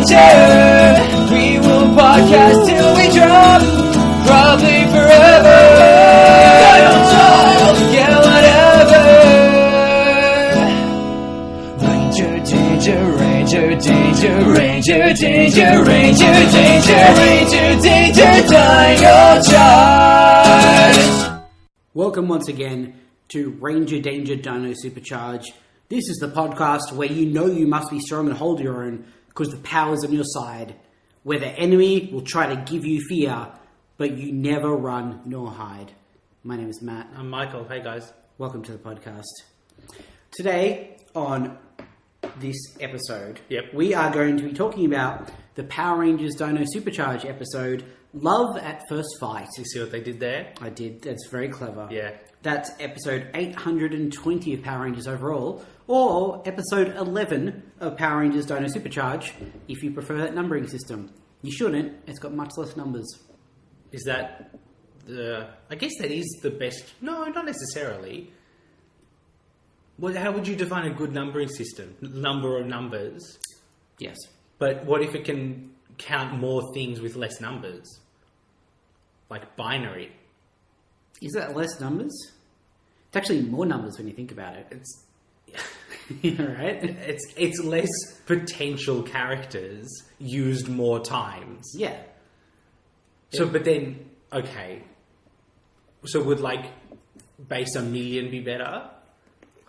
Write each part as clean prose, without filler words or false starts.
danger. We will podcast till we drop, probably forever. Dino child, yeah, whatever. Ranger danger, ranger danger, ranger danger, ranger danger, ranger danger, Dino child. Welcome once again to Ranger Danger Dino Supercharge. This is the podcast where you know you must be strong and hold your own because the power's on your side. Where the enemy will try to give you fear, but you never run nor hide. My name is Matt. I'm Michael. Hey guys. Welcome to the podcast. Today on this episode, we are going to be talking about the Power Rangers Dino Supercharge episode, Love at First Fight. You see what they did there? I did. That's very clever. Yeah. That's episode 820 of Power Rangers overall, or episode 11 of Power Rangers Dino Supercharge, if you prefer that numbering system. You shouldn't. It's got much less numbers. Is that the... I guess that is the best... No, not necessarily. Well, how would you define a good numbering system? Number of numbers? Yes. But what if it can count more things with less numbers? Like binary. Is that less numbers? It's actually more numbers when you think about it. It's... Right? It's less potential characters used more times. Yeah. So, but then, okay. So would like base 1,000,000 be better?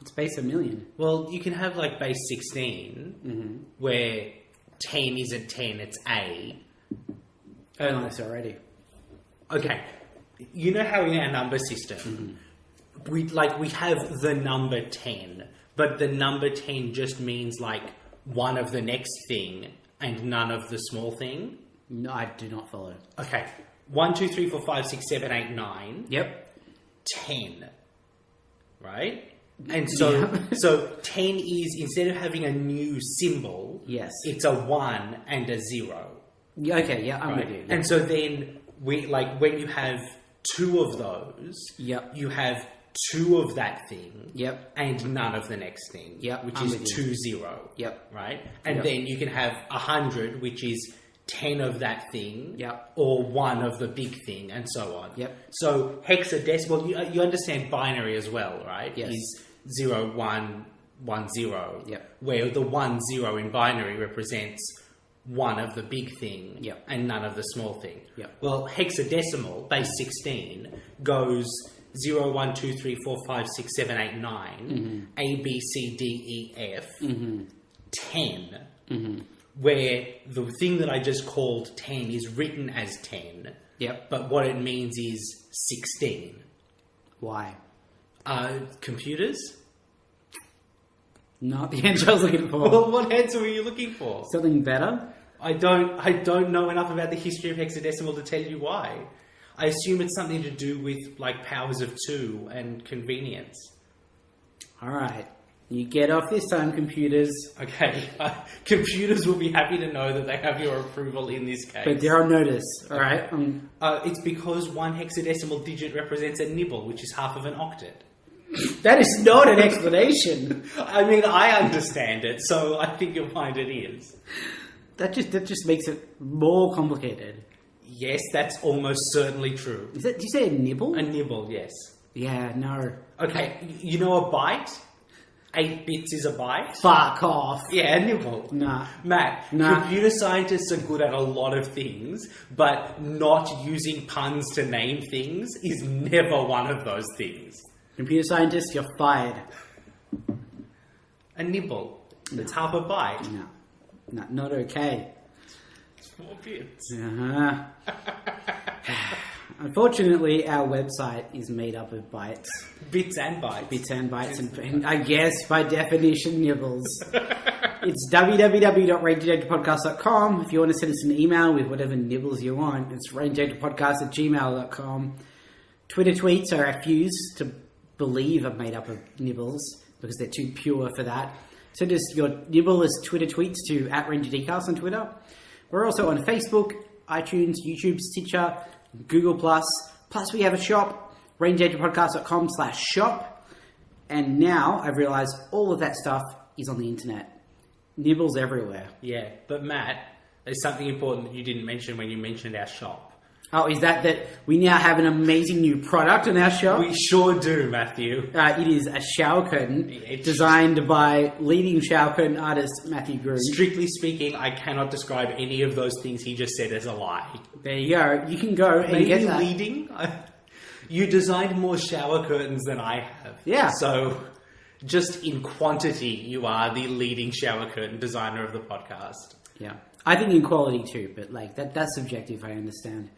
It's base 1,000,000. Well, you can have like base 16, where 10 isn't 10, it's A. Oh, nice already. Okay. You know how in our number system, we have the number 10, but the number 10 just means like one of the next thing and none of the small thing? No, I do not follow. Okay. 1, 2, 3, 4, 5, 6, 7, 8, 9. Yep. 10. Right? And so, so 10 is, instead of having a new symbol, yes, it's a 1 and a 0. Yeah, okay, yeah, I'm right? with you. And so then, when you have 2 of those, you have 2 of that thing, and none of the next thing, which is 2, 0. Right? And then you can have 100, which is 10 of that thing, or 1 of the big thing, and so on. So hexadecimal, you understand binary as well, right? Yes. Is 0, 1, 1, 0. Where the 1, 0 in binary represents 1 of the big thing, and none of the small thing. Well, hexadecimal, base 16, goes 0, 1, 2, 3, 4, 5, 6, 7, 8, 9, A, B, C, D, E, F, 10, where the thing that I just called 10 is written as 10, but what it means is 16. Why? Computers? Not the answer I was looking for. Well, what answer were you looking for? Something better? I don't know enough about the history of hexadecimal to tell you why. I assume it's something to do with like powers of 2 and convenience. Alright. You get off this time, computers. Okay. Computers will be happy to know that they have your approval in this case. But they're on notice, alright? It's because 1 hexadecimal digit represents a nibble, which is half of an octet. That is not an explanation. I mean, I understand it, so I think you'll find it is. That just makes it more complicated. Yes, that's almost certainly true. Did you say a nibble? A nibble, yes. Yeah, no. Okay, you know a byte? 8 bits is a byte? Fuck off. Yeah, a nibble. Nah. Matt, computer scientists are good at a lot of things, but not using puns to name things is never one of those things. Computer scientists, you're fired. A nibble. It's half a byte. No, not okay. It's 4 bits. Unfortunately, our website is made up of bytes. Bits and bytes. Bits and bytes, and I guess by definition, nibbles. It's www.rangerdagerpodcast.com. If you want to send us an email with whatever nibbles you want, it's rangerdagerpodcast@gmail.com. Twitter tweets are a fuse to believe are made up of nibbles because they're too pure for that. Send us your nibble as Twitter tweets to @RangerDcast on Twitter. We're also on Facebook, iTunes, YouTube, Stitcher, Google+. Plus we have a shop, rangerdagerpodcast.com/shop. And now I've realised all of that stuff is on the internet. Nibbles everywhere. Yeah, but Matt, There's something important that you didn't mention when you mentioned our shop. Oh, is that we now have an amazing new product in our shop? We sure do, Matthew. It is a shower curtain designed by leading shower curtain artist Matthew Groom. Strictly speaking, I cannot describe any of those things he just said as a lie. There you go. You can go and get that. Leading? You designed more shower curtains than I have. Yeah. So, just in quantity, you are the leading shower curtain designer of the podcast. Yeah. I think in quality too, but like that's subjective, I understand.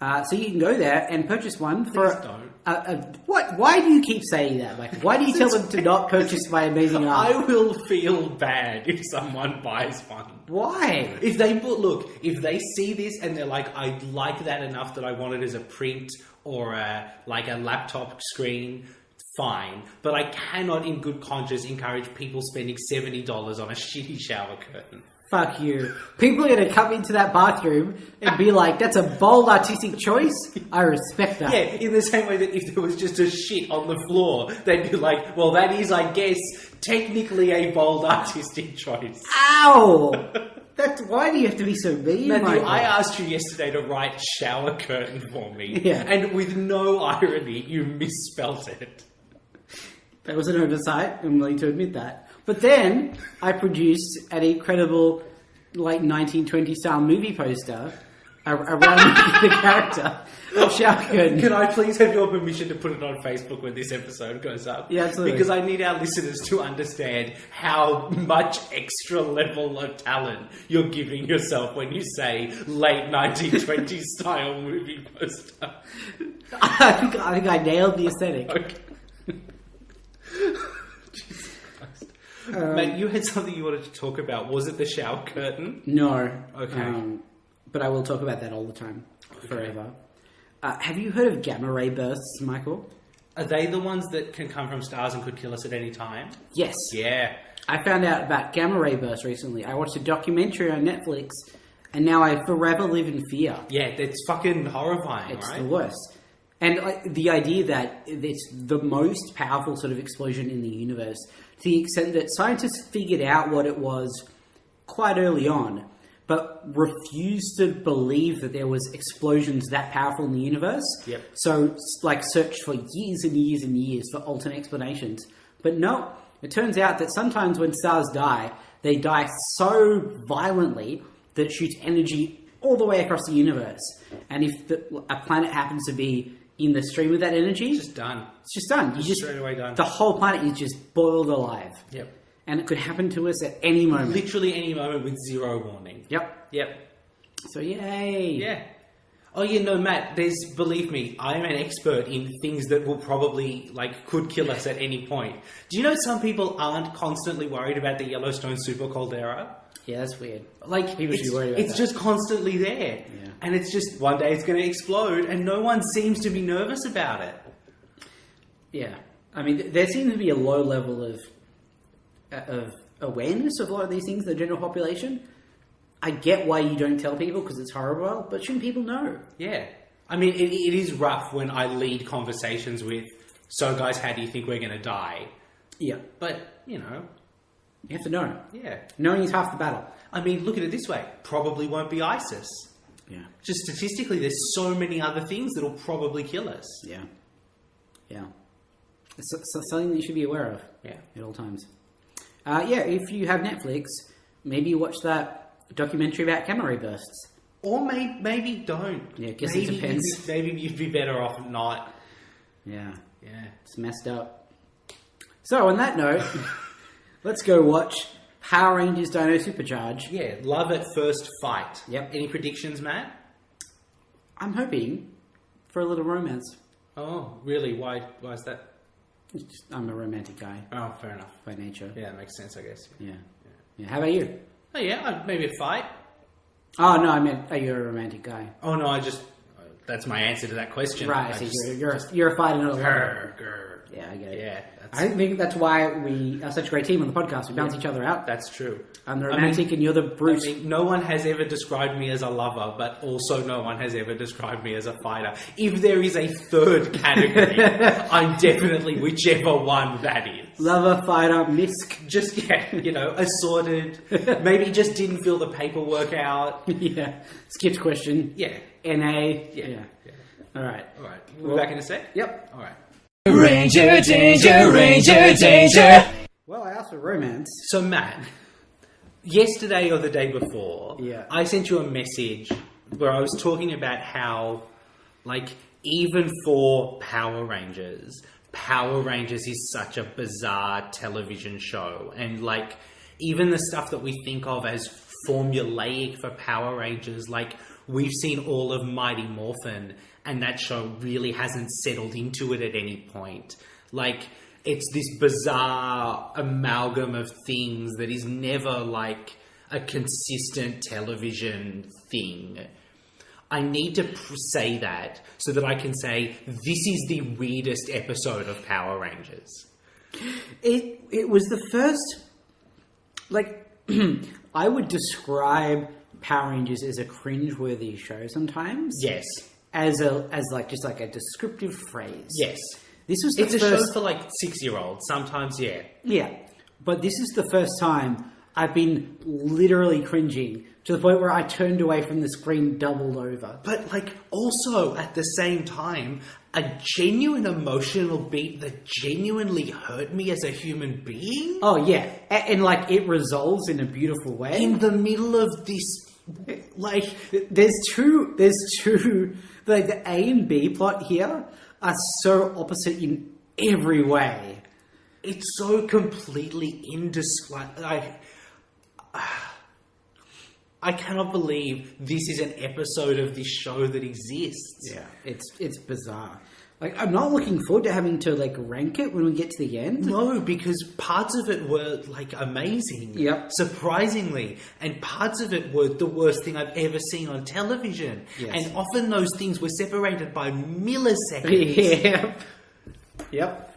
So you can go there and purchase one for... Please don't. What? Why do you keep saying that? Like, why do you tell them to not purchase my amazing art? I will feel bad if someone buys one. Why? If they see this and they're like, I like that enough that I want it as a print or a laptop screen, fine. But I cannot in good conscience encourage people spending $70 on a shitty shower curtain. Fuck you. People are going to come into that bathroom and be like, that's a bold artistic choice. I respect that. Yeah, in the same way that if there was just a shit on the floor, they'd be like, well, that is, I guess, technically a bold artistic choice. Ow! Why do you have to be so mean, Matthew, Michael? I asked you yesterday to write shower curtain for me. Yeah. And with no irony, you misspelt it. That was an oversight. I'm willing to admit that. But then I produced an incredible, 1920s style movie poster around the character of Shower Curtain. Can I please have your permission to put it on Facebook when this episode goes up? Yeah, absolutely. Because I need our listeners to understand how much extra level of talent you're giving yourself when you say late 1920s style movie poster. I think I nailed the aesthetic. Okay. Mate, you had something you wanted to talk about. Was it the shower curtain? No. Okay. But I will talk about that all the time. Okay. Forever. Have you heard of gamma ray bursts, Michael? Are they the ones that can come from stars and could kill us at any time? Yes. Yeah. I found out about gamma ray bursts recently. I watched a documentary on Netflix, and now I forever live in fear. Yeah, it's fucking horrifying, It's right? the worst. And the idea that it's the most powerful sort of explosion in the universe, to the extent that scientists figured out what it was quite early on, but refused to believe that there was explosions that powerful in the universe. Yep. So, searched for years and years and years for alternate explanations. But no, it turns out that sometimes when stars die, they die so violently that it shoots energy all the way across the universe. And if a planet happens to be in the stream of that energy, It's just done. It's just done. Just straight away done. The whole planet is just boiled alive. Yep. And it could happen to us at any moment. Literally any moment with zero warning. Yep. So yay. Yeah. Oh, yeah, no, Matt, believe me, I am an expert in things that will probably, could kill us at any point. Do you know some people aren't constantly worried about the Yellowstone super caldera? Yeah, that's weird. People should be worried about It's that. just constantly there. Yeah. And it's just one day it's going to explode and no one seems to be nervous about it. Yeah. I mean, there seems to be a low level of awareness of a lot of these things in the general population. I get why you don't tell people because it's horrible, but shouldn't people know? Yeah. I mean, it is rough when I lead conversations with, so guys, how do you think we're going to die? Yeah. But, you have to know. Yeah. Knowing is half the battle. I mean, look at it this way. Probably won't be ISIS. Yeah. Just statistically, there's so many other things that'll probably kill us. Yeah. It's something that you should be aware of. Yeah. At all times. If you have Netflix, maybe you watch that documentary about gamma ray bursts. Or maybe don't. Yeah, I guess it depends. Maybe you'd be better off not. Yeah. Yeah. It's messed up. So, on that note, let's go watch Power Rangers Dino Supercharge. Yeah, love at first fight. Yep. Any predictions, Matt? I'm hoping for a little romance. Oh, really? Why is that? I'm a romantic guy. Oh, fair enough. By nature. Yeah, that makes sense, I guess. Yeah. How about you? Oh, yeah, maybe a fight. Oh, no, I meant, are you a romantic guy? Oh, no, that's my answer to that question. Right, you're a fighter, not a lover. Grr. Yeah, I get it. Yeah. I think that's why we are such a great team on the podcast. We balance each other out. That's true. I'm the romantic and you're the brute. No one has ever described me as a lover, but also no one has ever described me as a fighter. If there is a third category, I'm definitely whichever one that is. Lover, fighter, misc. Just, assorted. Maybe just didn't fill the paperwork out. Yeah. Skipped question. Yeah. NA. Yeah. All right. We're back in a sec? Yep. All right. Ranger danger, ranger danger. Well, I asked for romance. So, Matt, yesterday or the day before, I sent you a message where I was talking about how, even for Power Rangers is such a bizarre television show. And, even the stuff that we think of as formulaic for Power Rangers, we've seen all of Mighty Morphin, and that show really hasn't settled into it at any point. It's this bizarre amalgam of things that is never, a consistent television thing. I need to say that so that I can say, this is the weirdest episode of Power Rangers. It was the first... I would describe Power Rangers as a cringeworthy show sometimes. Yes. As just a descriptive phrase. Yes. This was the It's first... a show for 6-year-olds. Sometimes, yeah. Yeah. But this is the first time I've been literally cringing to the point where I turned away from the screen, doubled over. But, also, at the same time, a genuine emotional beat that genuinely hurt me as a human being? Oh, yeah. And it resolves in a beautiful way. In the middle of this... There's two... the A and B plot here are so opposite in every way. It's so completely indescribable. I cannot believe this is an episode of this show that exists. Yeah, it's bizarre. I'm not looking forward to having to rank it when we get to the end. No, because parts of it were amazing. Yep. Surprisingly. And parts of it were the worst thing I've ever seen on television. Yes. And often those things were separated by milliseconds. Yeah. Yep.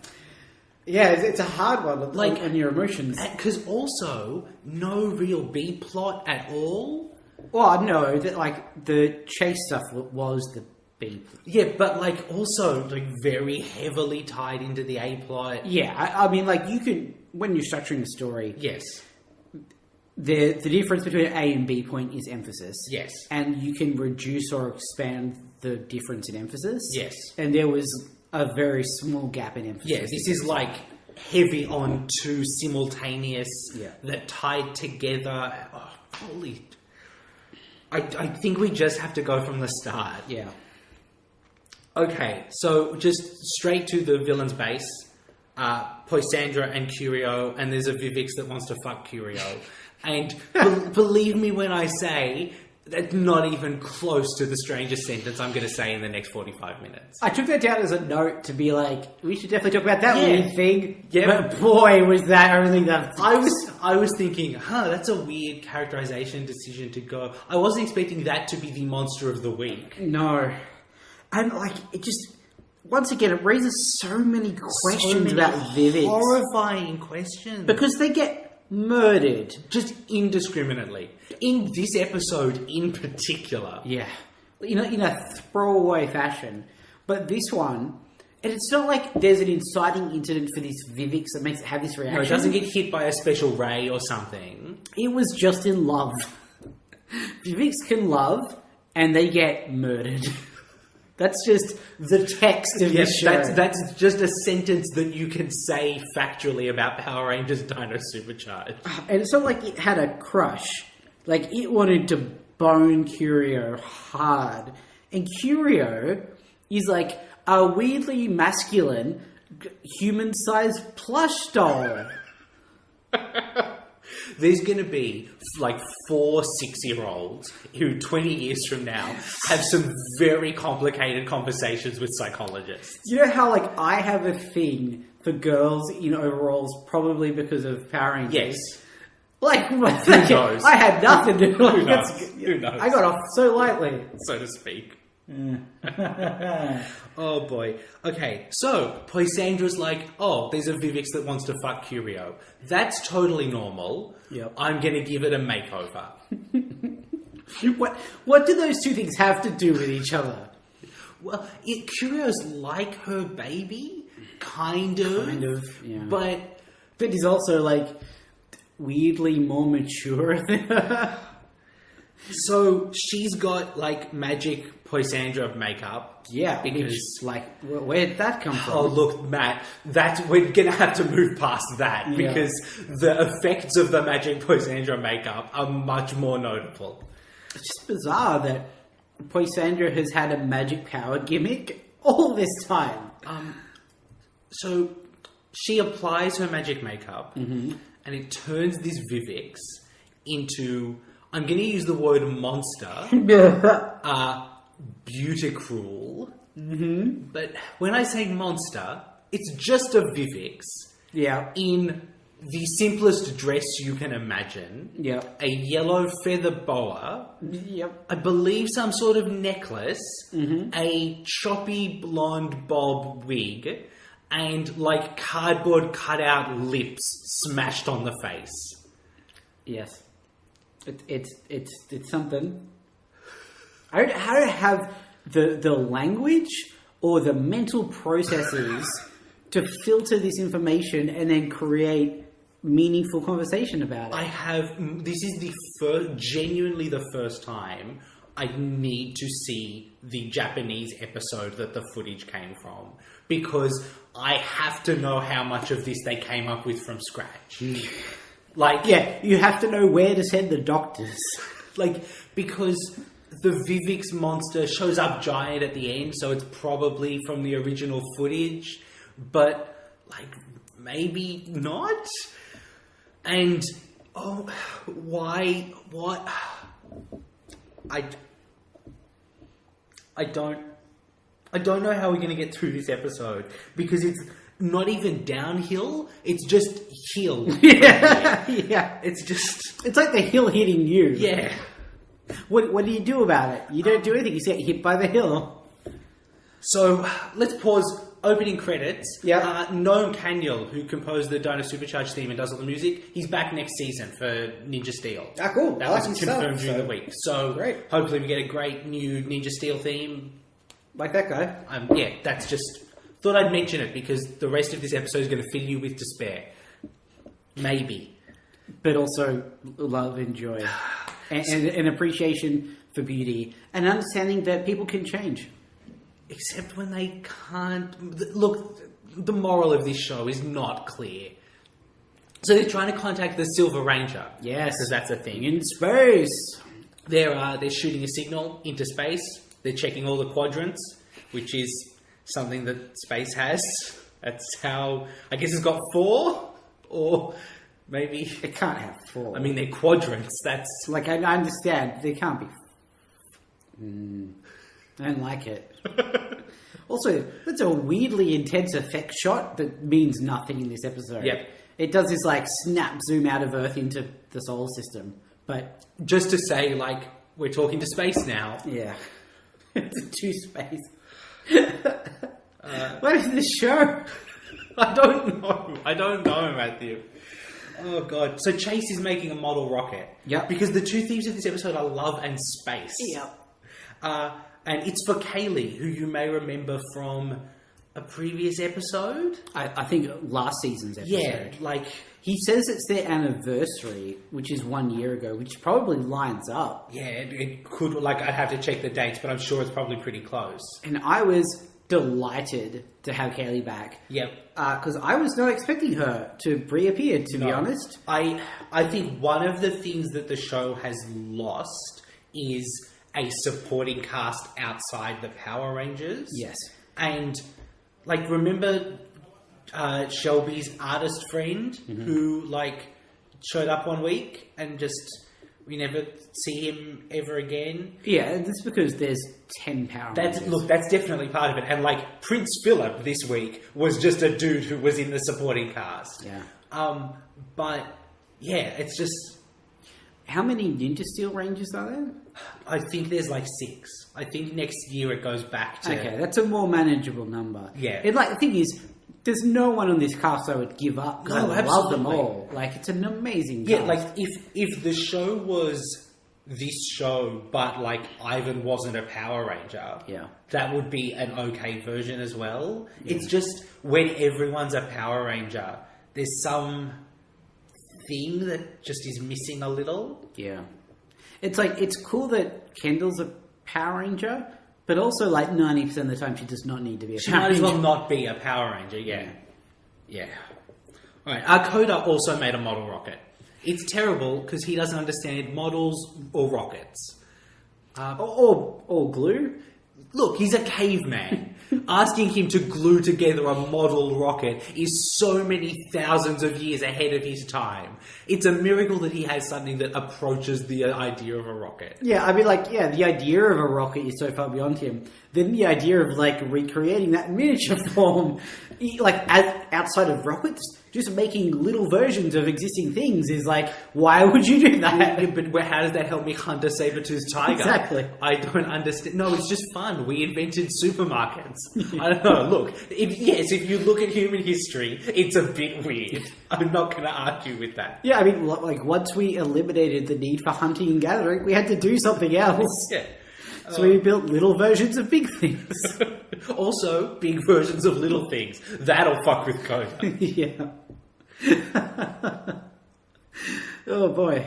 Yeah, it's a hard one on your emotions. Because also, no real B plot at all. Well, no, the chase stuff was the B plot. Yeah, but also very heavily tied into the A plot. Yeah, I mean, you could, when you're structuring a story... Yes. The difference between A and B point is emphasis. Yes. And you can reduce or expand the difference in emphasis. Yes. And there was a very small gap in emphasis. Yeah, this is heavy on two simultaneous that tied together. Oh, holy... I think we just have to go from the start. Yeah. Okay, so just straight to the villain's base. Poisandra and Curio, and there's a Vivix that wants to fuck Curio. And believe me when I say... That's not even close to the strangest sentence I'm going to say in the next 45 minutes. I took that down as a note to be we should definitely talk about that weird thing. Yeah. But boy, was that everything that... I was thinking, that's a weird characterization decision to go. I wasn't expecting that to be the monster of the week. No. And, it just... Once again, it raises so many questions about Vivix. Horrifying questions. Because they get... murdered. Just indiscriminately. In this episode in particular. Yeah. In a throwaway fashion. But this one, and it's not like there's an inciting incident for this Vivix that makes it have this reaction. No, it doesn't get hit by a special ray or something. It was just in love. Vivix can love, and they get murdered. That's just the text of the show. That's just a sentence that you can say factually about Power Rangers Dino Supercharged. And it's not like it had a crush. It wanted to bone Curio hard. And Curio is a weirdly masculine, human-sized plush doll. There's going to be 4 6-year-olds who 20 years from now have some very complicated conversations with psychologists. You know how I have a thing for girls in overalls probably because of Power Rangers? Yes. Who knows? I had nothing to do. Who knows? Who knows? I got off so lightly. So to speak. Oh boy. Okay, so Poisandra's there's a Vivix that wants to fuck Curio. That's totally normal. Yep. I'm going to give it a makeover. What do those two things have to do with each other? Well, Curio's like her baby, kind of. Yeah. But But he's also, like, weirdly more mature than her. So she's got, like, magic Poisandra makeup. Yeah, because, like, where did that come from? Oh, look, Matt, we're going to have to move past that because the effects of the magic Poisandra makeup are much more notable. It's just bizarre that Poisandra has had a magic power gimmick all this time. So she applies her magic makeup and it turns this Vivix into, I'm going to use the word monster, Beauticruel. But when I say monster, it's just a Vivix in the simplest dress you can imagine. A yellow feather boa. I believe some sort of necklace. A choppy blonde bob wig. And, like, cardboard cutout lips smashed on the face. Yes. It's something. I don't have the language or the mental processes to filter this information and then create meaningful conversation about it. This is genuinely the first time I need to see the Japanese episode that the footage came from. Because I have to know how much of this they came up with from scratch. Like, you have to know where to send the doctors. Like, because the Vivix monster shows up giant at the end, so it's probably from the original footage, but, like, maybe not? And, why? What? I don't know how we're going to get through this episode, because it's not even downhill, it's just hill. It's like the hill hitting you. Yeah. What do you do about it? You don't do anything, you get hit by the hill. So, let's pause. Opening credits. Noam Caniel, who composed the Dino Supercharged theme and does all the music, he's back next season for Ninja Steel. Cool. That was confirmed during the week. So, great. Hopefully we get a great new Ninja Steel theme. Like that guy. That's just... Thought I'd mention it because the rest of this episode is going to fill you with despair. Maybe. But also love and joy. And an appreciation for beauty. And understanding that people can change. Except when they can't... Look, the moral of this show is not clear. So they're trying to contact the Silver Ranger. Yes. Because that's a thing. In space. They're shooting a signal into space. They're checking all the quadrants, which is something that space has. That's how... I guess it's got 4? Or maybe... It can't have 4. I mean, they're quadrants. That's... Like, I understand. They can't be... I don't like it. Also, that's a weirdly intense effect shot that means nothing in this episode. Yep. It does this, like, snap zoom out of Earth into the solar system. But... Just to say, like, we're talking to space now. Yeah. It's to space. What is this show? I don't know, Matthew. Oh, God. So Chase is making a model rocket. Yep. Because the two themes of this episode are love and space. Yep. And it's for Kaylee, who you may remember from a previous episode. I think last season's episode. Yeah, like... He says it's their anniversary, which is 1 year ago, which probably lines up. Yeah, it could... Like, I'd have to check the dates, but I'm sure it's probably pretty close. And I was delighted to have Kaylee back. Yep. Because I was not expecting her to reappear, to be honest. I think one of the things that the show has lost is a supporting cast outside the Power Rangers. Yes. And, like, remember Shelby's artist friend who, like, showed up one week and just... We never see him ever again. Yeah, that's because there's 10 Power Rangers. Look, that's definitely part of it. And, like, Prince Philip this week was just a dude who was in the supporting cast. Yeah. But, yeah, it's just... How many Ninja Steel Rangers are there? I think there's, like, 6. I think next year it goes back to... Okay, that's a more manageable number. Yeah. The thing is... There's no one on this cast I would give up because I love them absolutely. all. Like, it's an amazing cast. Yeah, like, if the show was this show, but, like, Ivan wasn't a Power Ranger, that would be an okay version as well. Yeah. It's just when everyone's a Power Ranger, there's some thing that just is missing a little. Yeah. It's like, it's cool that Kendall's a Power Ranger, but also like 90% of the time she does not need to be a She Power might Ranger. as well not be a Power Ranger, yeah. Alright, our Coda also made a model rocket. It's terrible because he doesn't understand models or rockets. Or glue. Look, he's a caveman. Asking him to glue together a model rocket is so many thousands of years ahead of his time. It's a miracle that he has something that approaches the idea of a rocket. Yeah, I mean, like, the idea of a rocket is so far beyond him. Then the idea of, like, recreating that in miniature form, like, outside of rockets, just making little versions of existing things is like, why would you do that? Yeah, but how does that help me hunt a saber-toothed tiger? Exactly. I don't understand. No, it's just fun. We invented supermarkets. I don't know. Look, if you look at human history, it's a bit weird. I'm not going to argue with that. Yeah, I mean, like, once we eliminated the need for hunting and gathering, we had to do something else. Yeah. So we built little versions of big things. Also, big versions of little things. That'll fuck with Coda. Yeah. Oh boy.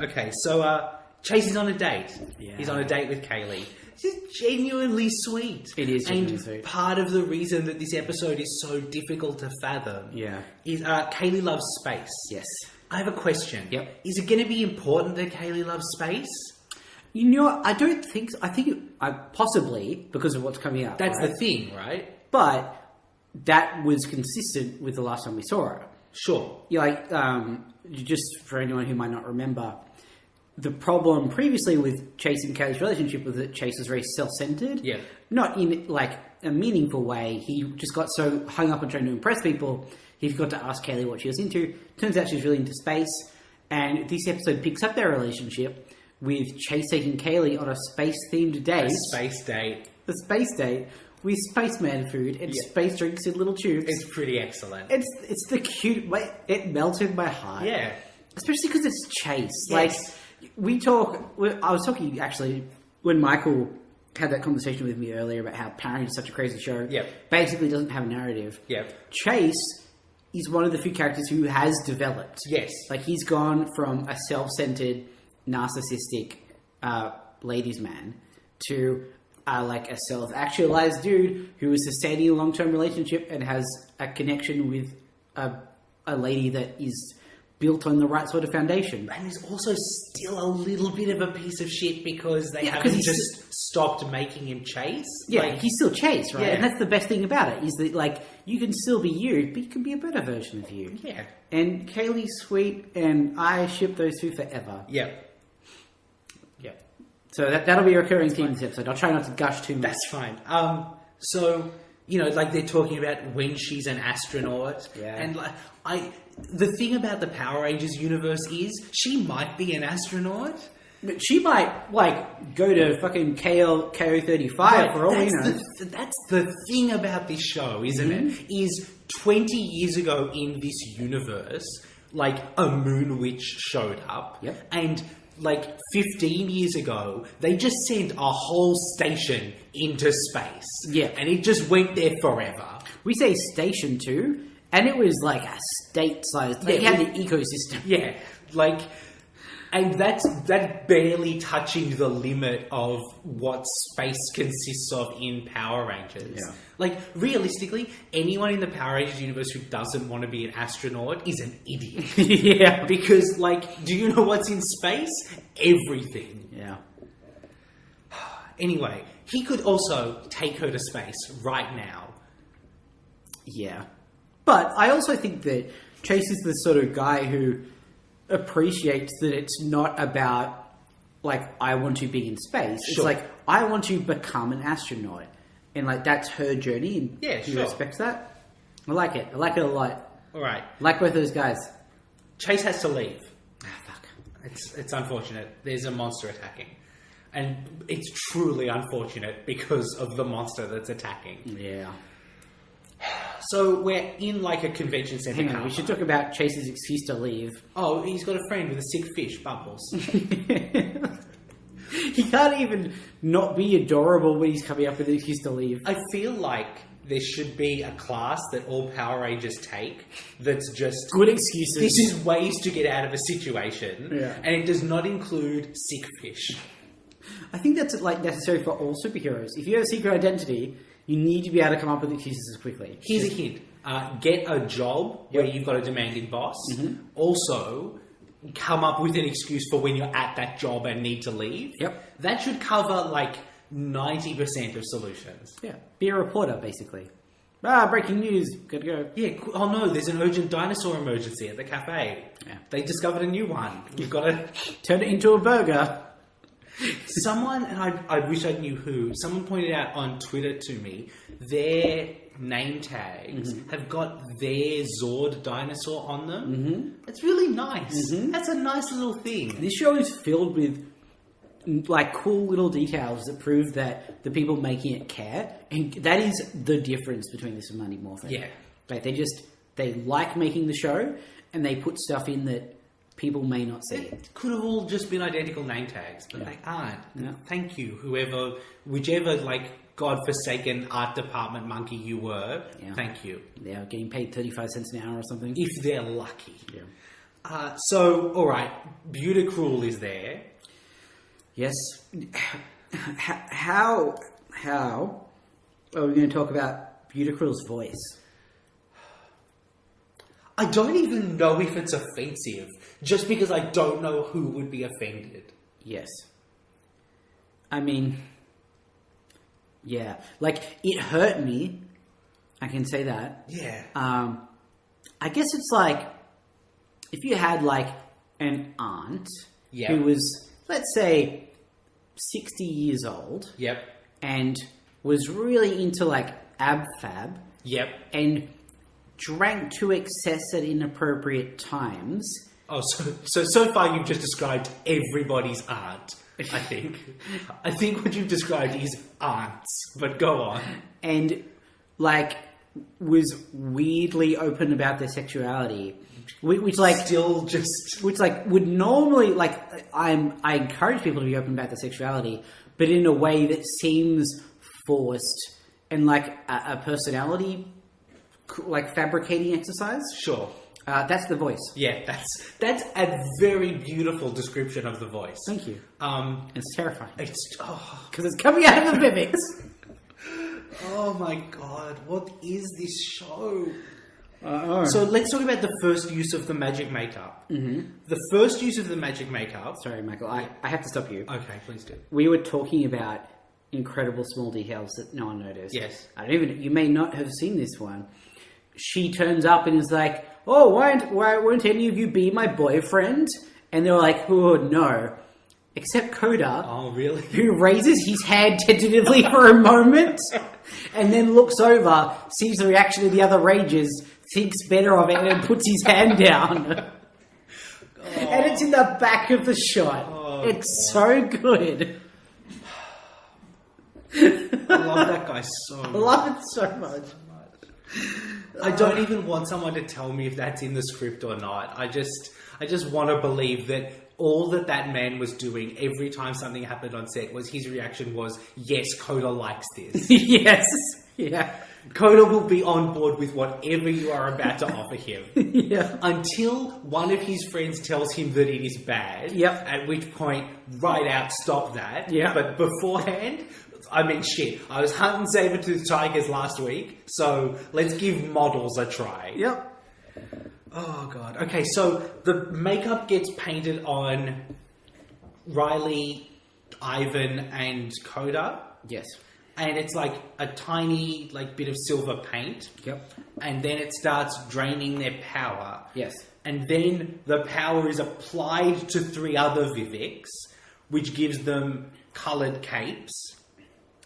Okay, so Chase is on a date. Yeah. He's on a date with Kaylee. It's genuinely sweet. It is genuinely and sweet. Part of the reason that this episode is so difficult to fathom is Kaylee loves space. Yes. I have a question. Yep. Is it going to be important that Kaylee loves space? You know, I don't think so. I think possibly because of what's coming up. That's right? the thing, right? But that was consistent with the last time we saw her. Sure. Yeah, just for anyone who might not remember, the problem previously with Chase and Kaylee's relationship was that Chase was very self-centered. Yeah. Not in, like, a meaningful way. He just got so hung up on trying to impress people, he forgot to ask Kaylee what she was into. Turns out she's really into space. And this episode picks up their relationship with Chase taking Kaylee on a space-themed date. A space date. A space date with spaceman food and space drinks in little tubes. It's pretty excellent. It's the cute... It melted my heart. Yeah. Especially because it's Chase. Yes. Like, I was talking, actually, when Michael had that conversation with me earlier about how Power Rangers is such a crazy show. Yep. Basically doesn't have a narrative. Yep. Chase is one of the few characters who has developed. Yes. Like, he's gone from a self-centered, narcissistic ladies' man to... like a self-actualized dude who is sustaining a long-term relationship and has a connection with a lady that is built on the right sort of foundation. And there's also still a little bit of a piece of shit because they haven't he's just stopped making him Chase. Yeah, like, he's still Chase, right? Yeah. And that's the best thing about it, is that, like, you can still be you, but you can be a better version of you. Yeah. And Kaylee's sweet, and I ship those two forever. Yep. So that'll be a recurring theme in this episode. I'll try not to gush too much. That's fine. So, you know, like they're talking about when she's an astronaut. Yeah. And the thing about the Power Rangers universe is she might be an astronaut. But she might, like, go to fucking KO35 for all we know. That's the thing about this show, isn't it? Is 20 years ago in this universe, like, a moon witch showed up. Yep. And... like 15 years ago, they just sent a whole station into space. Yeah. And it just went there forever. We say station 2, and it was like a state-sized... They had an ecosystem. Yeah. Like... And that's barely touching the limit of what space consists of in Power Rangers. Yeah. Like, realistically, anyone in the Power Rangers universe who doesn't want to be an astronaut is an idiot. Yeah. Because, like, do you know what's in space? Everything. Yeah. Anyway, he could also take her to space right now. Yeah. But I also think that Chase is the sort of guy who appreciates that it's not about, like, I want to be in space. It's Sure. like, I want to become an astronaut. And, like, that's her journey, and he respects that. I like it. I like it a lot. All right. I like both of those guys. Chase has to leave. Ah, fuck. It's unfortunate. There's a monster attacking. And it's truly unfortunate because of the monster that's attacking. Yeah. So we're in like a convention center. Hang on, we should talk about Chase's excuse to leave. Oh, he's got a friend with a sick fish, Bubbles. He can't even not be adorable when he's coming up with an excuse to leave. I feel like there should be a class that all Power Rangers take that's just... Good excuses. This is ways to get out of a situation. Yeah. And it does not include sick fish. I think that's like necessary for all superheroes. If you have a secret identity, you need to be able to come up with excuses quickly. Here's a hint. Get a job where you've got a demanding boss. Mm-hmm. Also, come up with an excuse for when you're at that job and need to leave. Yep. That should cover, like, 90% of solutions. Yeah. Be a reporter, basically. Breaking news. Gotta go. Yeah. Oh, no, there's an urgent dinosaur emergency at the cafe. Yeah. They discovered a new one. You've got to... Turn it into a burger. Someone, and I wish I knew who, someone pointed out on Twitter to me, their name tags have got their Zord dinosaur on them. Mm-hmm. It's really nice. Mm-hmm. That's a nice little thing. This show is filled with like cool little details that prove that the people making it care, and that is the difference between this and Mighty Morphin. Yeah. Like they like making the show, and they put stuff in that people may not see. It could have all just been identical name tags, but they aren't. Yeah. Thank you, whichever like godforsaken art department monkey you were. Yeah. Thank you. They're getting paid 35 cents an hour or something. If they're lucky. Yeah. So, all right, Beauticruel is there. Yes. How are we going to talk about Beauticruel's voice? I don't even know if it's offensive, just because I don't know who would be offended. Yes. I mean, yeah. Like, it hurt me. I can say that. Yeah. I guess it's like, if you had, like, an aunt who was, let's say, 60 years old. Yep. And was really into, like, ab-fab. Yep. And drank to excess at inappropriate times. Oh, so far you've just described everybody's aunt, I think. I think what you've described is aunts, but go on. And, like, was weirdly open about their sexuality. Which, like... Still just... Which, like, would normally... Like, I encourage people to be open about their sexuality, but in a way that seems forced and, like, a personality... like fabricating exercise. Sure. That's the voice. Yeah, that's a very beautiful description of the voice. Thank you. It's terrifying. Because it's coming out of the mimics. Oh my god, what is this show? So let's talk about the first use of the magic makeup. Mm-hmm. The first use of the magic makeup... Sorry, Michael, I have to stop you. Okay, please do. We were talking about incredible small details that no one noticed. Yes. You may not have seen this one. She turns up and is like, "Oh, why won't any of you be my boyfriend?" And they're like, "Oh, no." Except Coda. Oh, really? Who raises his hand tentatively for a moment and then looks over, sees the reaction of the other Rangers, thinks better of it, and then puts his hand down. And it's in the back of the shot. It's so good. I love that guy so much. I love it so much. I don't even want someone to tell me if that's in the script or not. I just want to believe that all that man was doing every time something happened on set was his reaction was, yes, Coda likes this. Yes. Yeah. Coda will be on board with whatever you are about to offer him. Yeah. Until one of his friends tells him that it is bad. Yep. At which point, right out, stop that. Yeah. But beforehand... I mean, shit. I was hunting saber-toothed tigers last week, so let's give models a try. Yep. Oh, God. Okay, so the makeup gets painted on Riley, Ivan, and Coda. Yes. And it's like a tiny bit of silver paint. Yep. And then it starts draining their power. Yes. And then the power is applied to 3 other Vivics, which gives them coloured capes.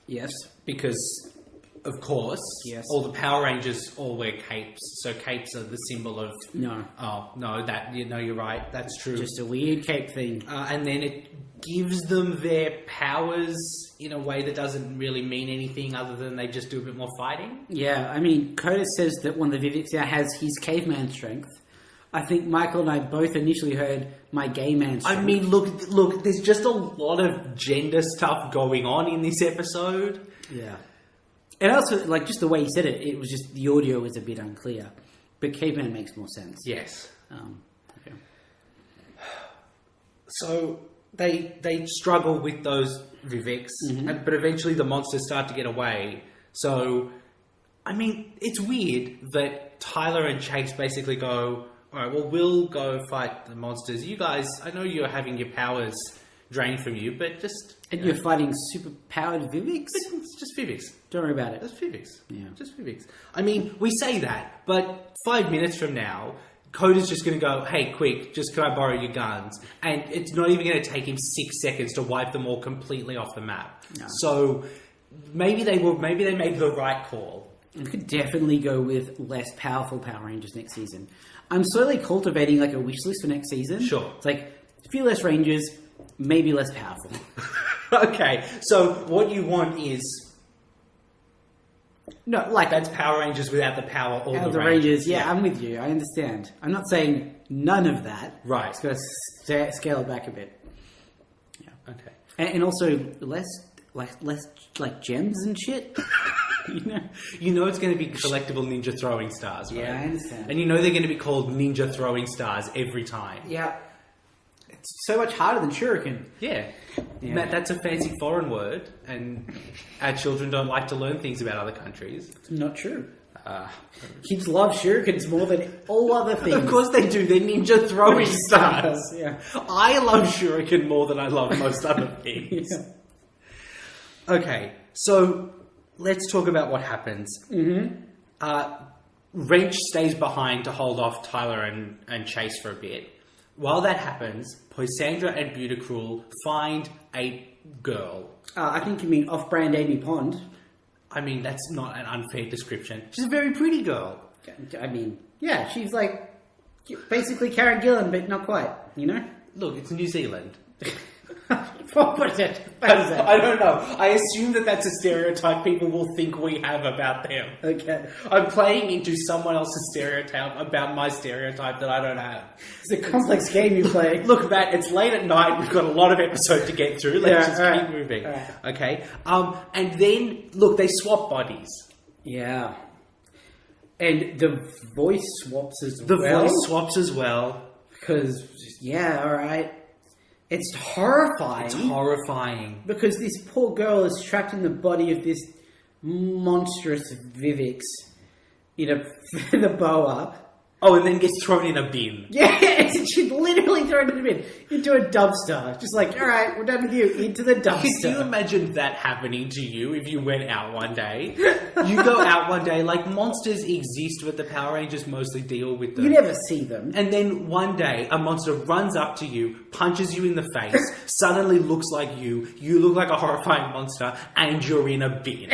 Yes. Because, of course, all the Power Rangers all wear capes. So capes are the symbol of... No. Oh, no, you're right. That's true. Just a weird cape thing. And then it gives them their powers in a way that doesn't really mean anything other than they just do a bit more fighting. Yeah, I mean, Coda says that one of the Vivics now has his caveman strength. I think Michael and I both initially heard my gay man strength. I mean, look, there's just a lot of gender stuff going on in this episode. Yeah. And also, like, just the way he said it, it was just the audio was a bit unclear. But Caveman makes more sense. Yes. Okay. So they struggle with those Viveks, but eventually the monsters start to get away. So, I mean, it's weird that Tyler and Chase basically go, all right, well, we'll go fight the monsters. You guys, I know you're having your powers drained from you, but just... And you're fighting super-powered Viveks? It's just Viveks. Don't worry about it. It's Viveks. Yeah. Just Viveks. I mean, we say that, but 5 minutes from now, Coda's just going to go, hey, quick, just can I borrow your guns? And it's not even going to take him 6 seconds to wipe them all completely off the map. No. So maybe they made the right call. We could definitely go with less powerful Power Rangers next season. I'm slowly cultivating like a wish list for next season. Sure. It's like a few less Rangers, maybe less powerful. Okay, so what you want is... No, like... That's Power Rangers without the power or the Rangers. Yeah, I'm with you. I understand. I'm not saying none of that. Right. It's got to scale it back a bit. Yeah. Okay. And also less gems and shit. You know it's going to be collectible ninja throwing stars, right? Yeah, I understand. And you know they're going to be called ninja throwing stars every time. Yeah. It's so much harder than shuriken. Yeah. Matt, that's a fancy foreign word, and our children don't like to learn things about other countries. It's not true. Kids love shurikens more than all other things. Of course they do. They're ninja throwing stars. Yeah. I love shuriken more than I love most other things. Yeah. Okay, so let's talk about what happens. Wrench stays behind to hold off Tyler and Chase for a bit. While that happens, Poisandra and Beauticruel find a girl. I think you mean off-brand Amy Pond. I mean, that's not an unfair description. She's a very pretty girl. I mean, yeah, she's like basically Karen Gillan, but not quite, you know? Look, it's New Zealand. What is it? I don't know. I assume that's a stereotype people will think we have about them. Okay. I'm playing into someone else's stereotype about my stereotype that I don't have. It's a complex game you play. Look, Matt, it's late at night. We've got a lot of episode to get through. Let's just keep moving. Right. Okay. And then, look, they swap bodies. Yeah. And the voice swaps as well. The voice swaps as well. Because, yeah, all right. It's horrifying. It's horrifying. Because this poor girl is trapped in the body of this monstrous Viveks in a feather boa. Oh, and then gets thrown in a bin. Yeah, she's literally thrown in a bin. Into a dumpster. Just like, all right, we're done with you. Into the dumpster. Can you imagine that happening to you if you went out one day? You go out one day, like monsters exist, but the Power Rangers mostly deal with them. You never see them. And then one day, a monster runs up to you, punches you in the face, suddenly looks like you look like a horrifying monster, and you're in a bin.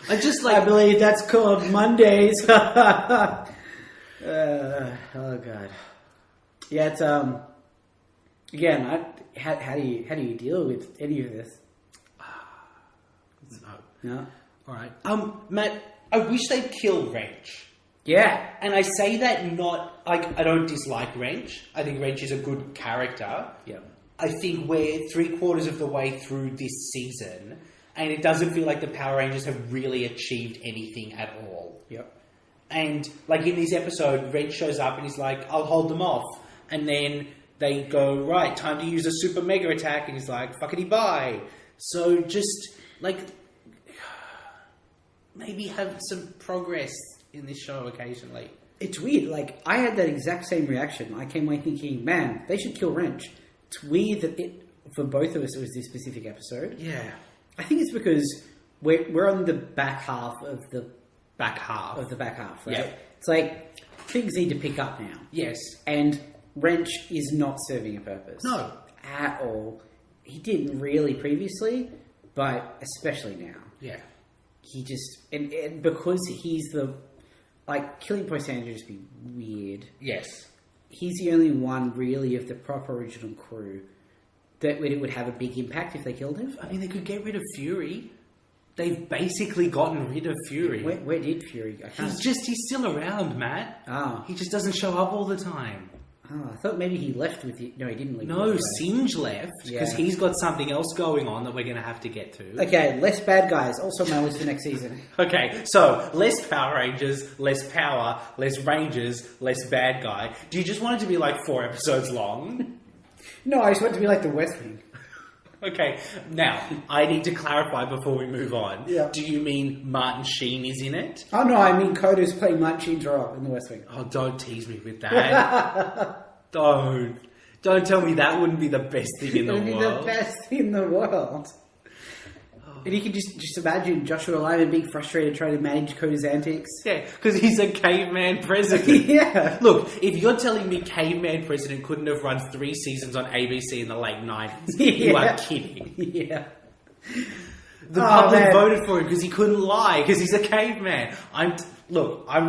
I believe that's called Mondays. Oh god. Yeah, it's again. How do you deal with any of this? No. All right. Matt, I wish they'd kill Wrench. Yeah, and I say that not like I don't dislike Wrench. I think Wrench is a good character. Yeah. I think we're 3/4 of the way through this season. And it doesn't feel like the Power Rangers have really achieved anything at all. Yep. And, like, in this episode, Red shows up and he's like, I'll hold them off. And then they go, right, time to use a super mega attack. And he's like, fuckity bye. So just, like, maybe have some progress in this show occasionally. It's weird. Like, I had that exact same reaction. I came away thinking, man, they should kill Wrench. It's weird that for both of us, it was this specific episode. Yeah. I think it's because we're on the back half of the back half, right? Yeah. It's like things need to pick up now. Yes. And Wrench is not serving a purpose. No. At all. He didn't really previously, but especially now. Yeah. He just and because he's the killing Poisandra would just be weird. Yes. He's the only one really of the proper original crew that it would have a big impact if they killed him. I mean, they could get rid of Fury. They've basically gotten rid of Fury. Where did Fury go? He's still around, Matt. Oh. He just doesn't show up all the time. Oh, I thought maybe he left with you. No, he didn't leave. No, Singe left because he's got something else going on that we're going to have to get to. Okay, less bad guys. Also my list for next season. Okay, so less Power Rangers, less power, less Rangers, less bad guy. Do you just want it to be like 4 episodes long? No, I just want it to be like The West Wing. Okay, now, I need to clarify before we move on. Yeah. Do you mean Martin Sheen is in it? Oh, no, I mean Coda's playing Martin Sheen's role in The West Wing. Oh, don't tease me with that. Don't tell me that wouldn't be the best thing in the world. It would be the best thing in the world. And you can just imagine Joshua Lyman being frustrated trying to manage Coda's antics. Yeah, because he's a caveman president. Yeah. Look, if you're telling me caveman president couldn't have run 3 seasons on ABC in the late 90s, you are kidding. Yeah. The public voted for him because he couldn't lie, because he's a caveman. I'm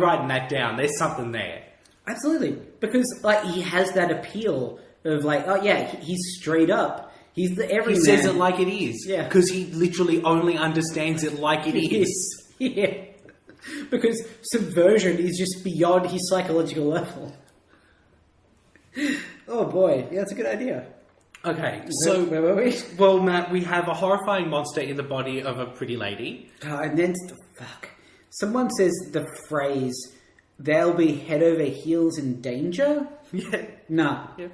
writing that down. There's something there. Absolutely. Because like he has that appeal of like, oh yeah, he's straight up. He's the everyman. He says it like it is. Yeah. Because he literally only understands it like it is. Yeah. Because subversion is just beyond his psychological level. Oh boy. Yeah, that's a good idea. Okay, so... Where were we? Well, Matt, we have a horrifying monster in the body of a pretty lady. And then... Fuck. Someone says the phrase, they'll be head over heels in danger? Yeah. Nah. Yeah.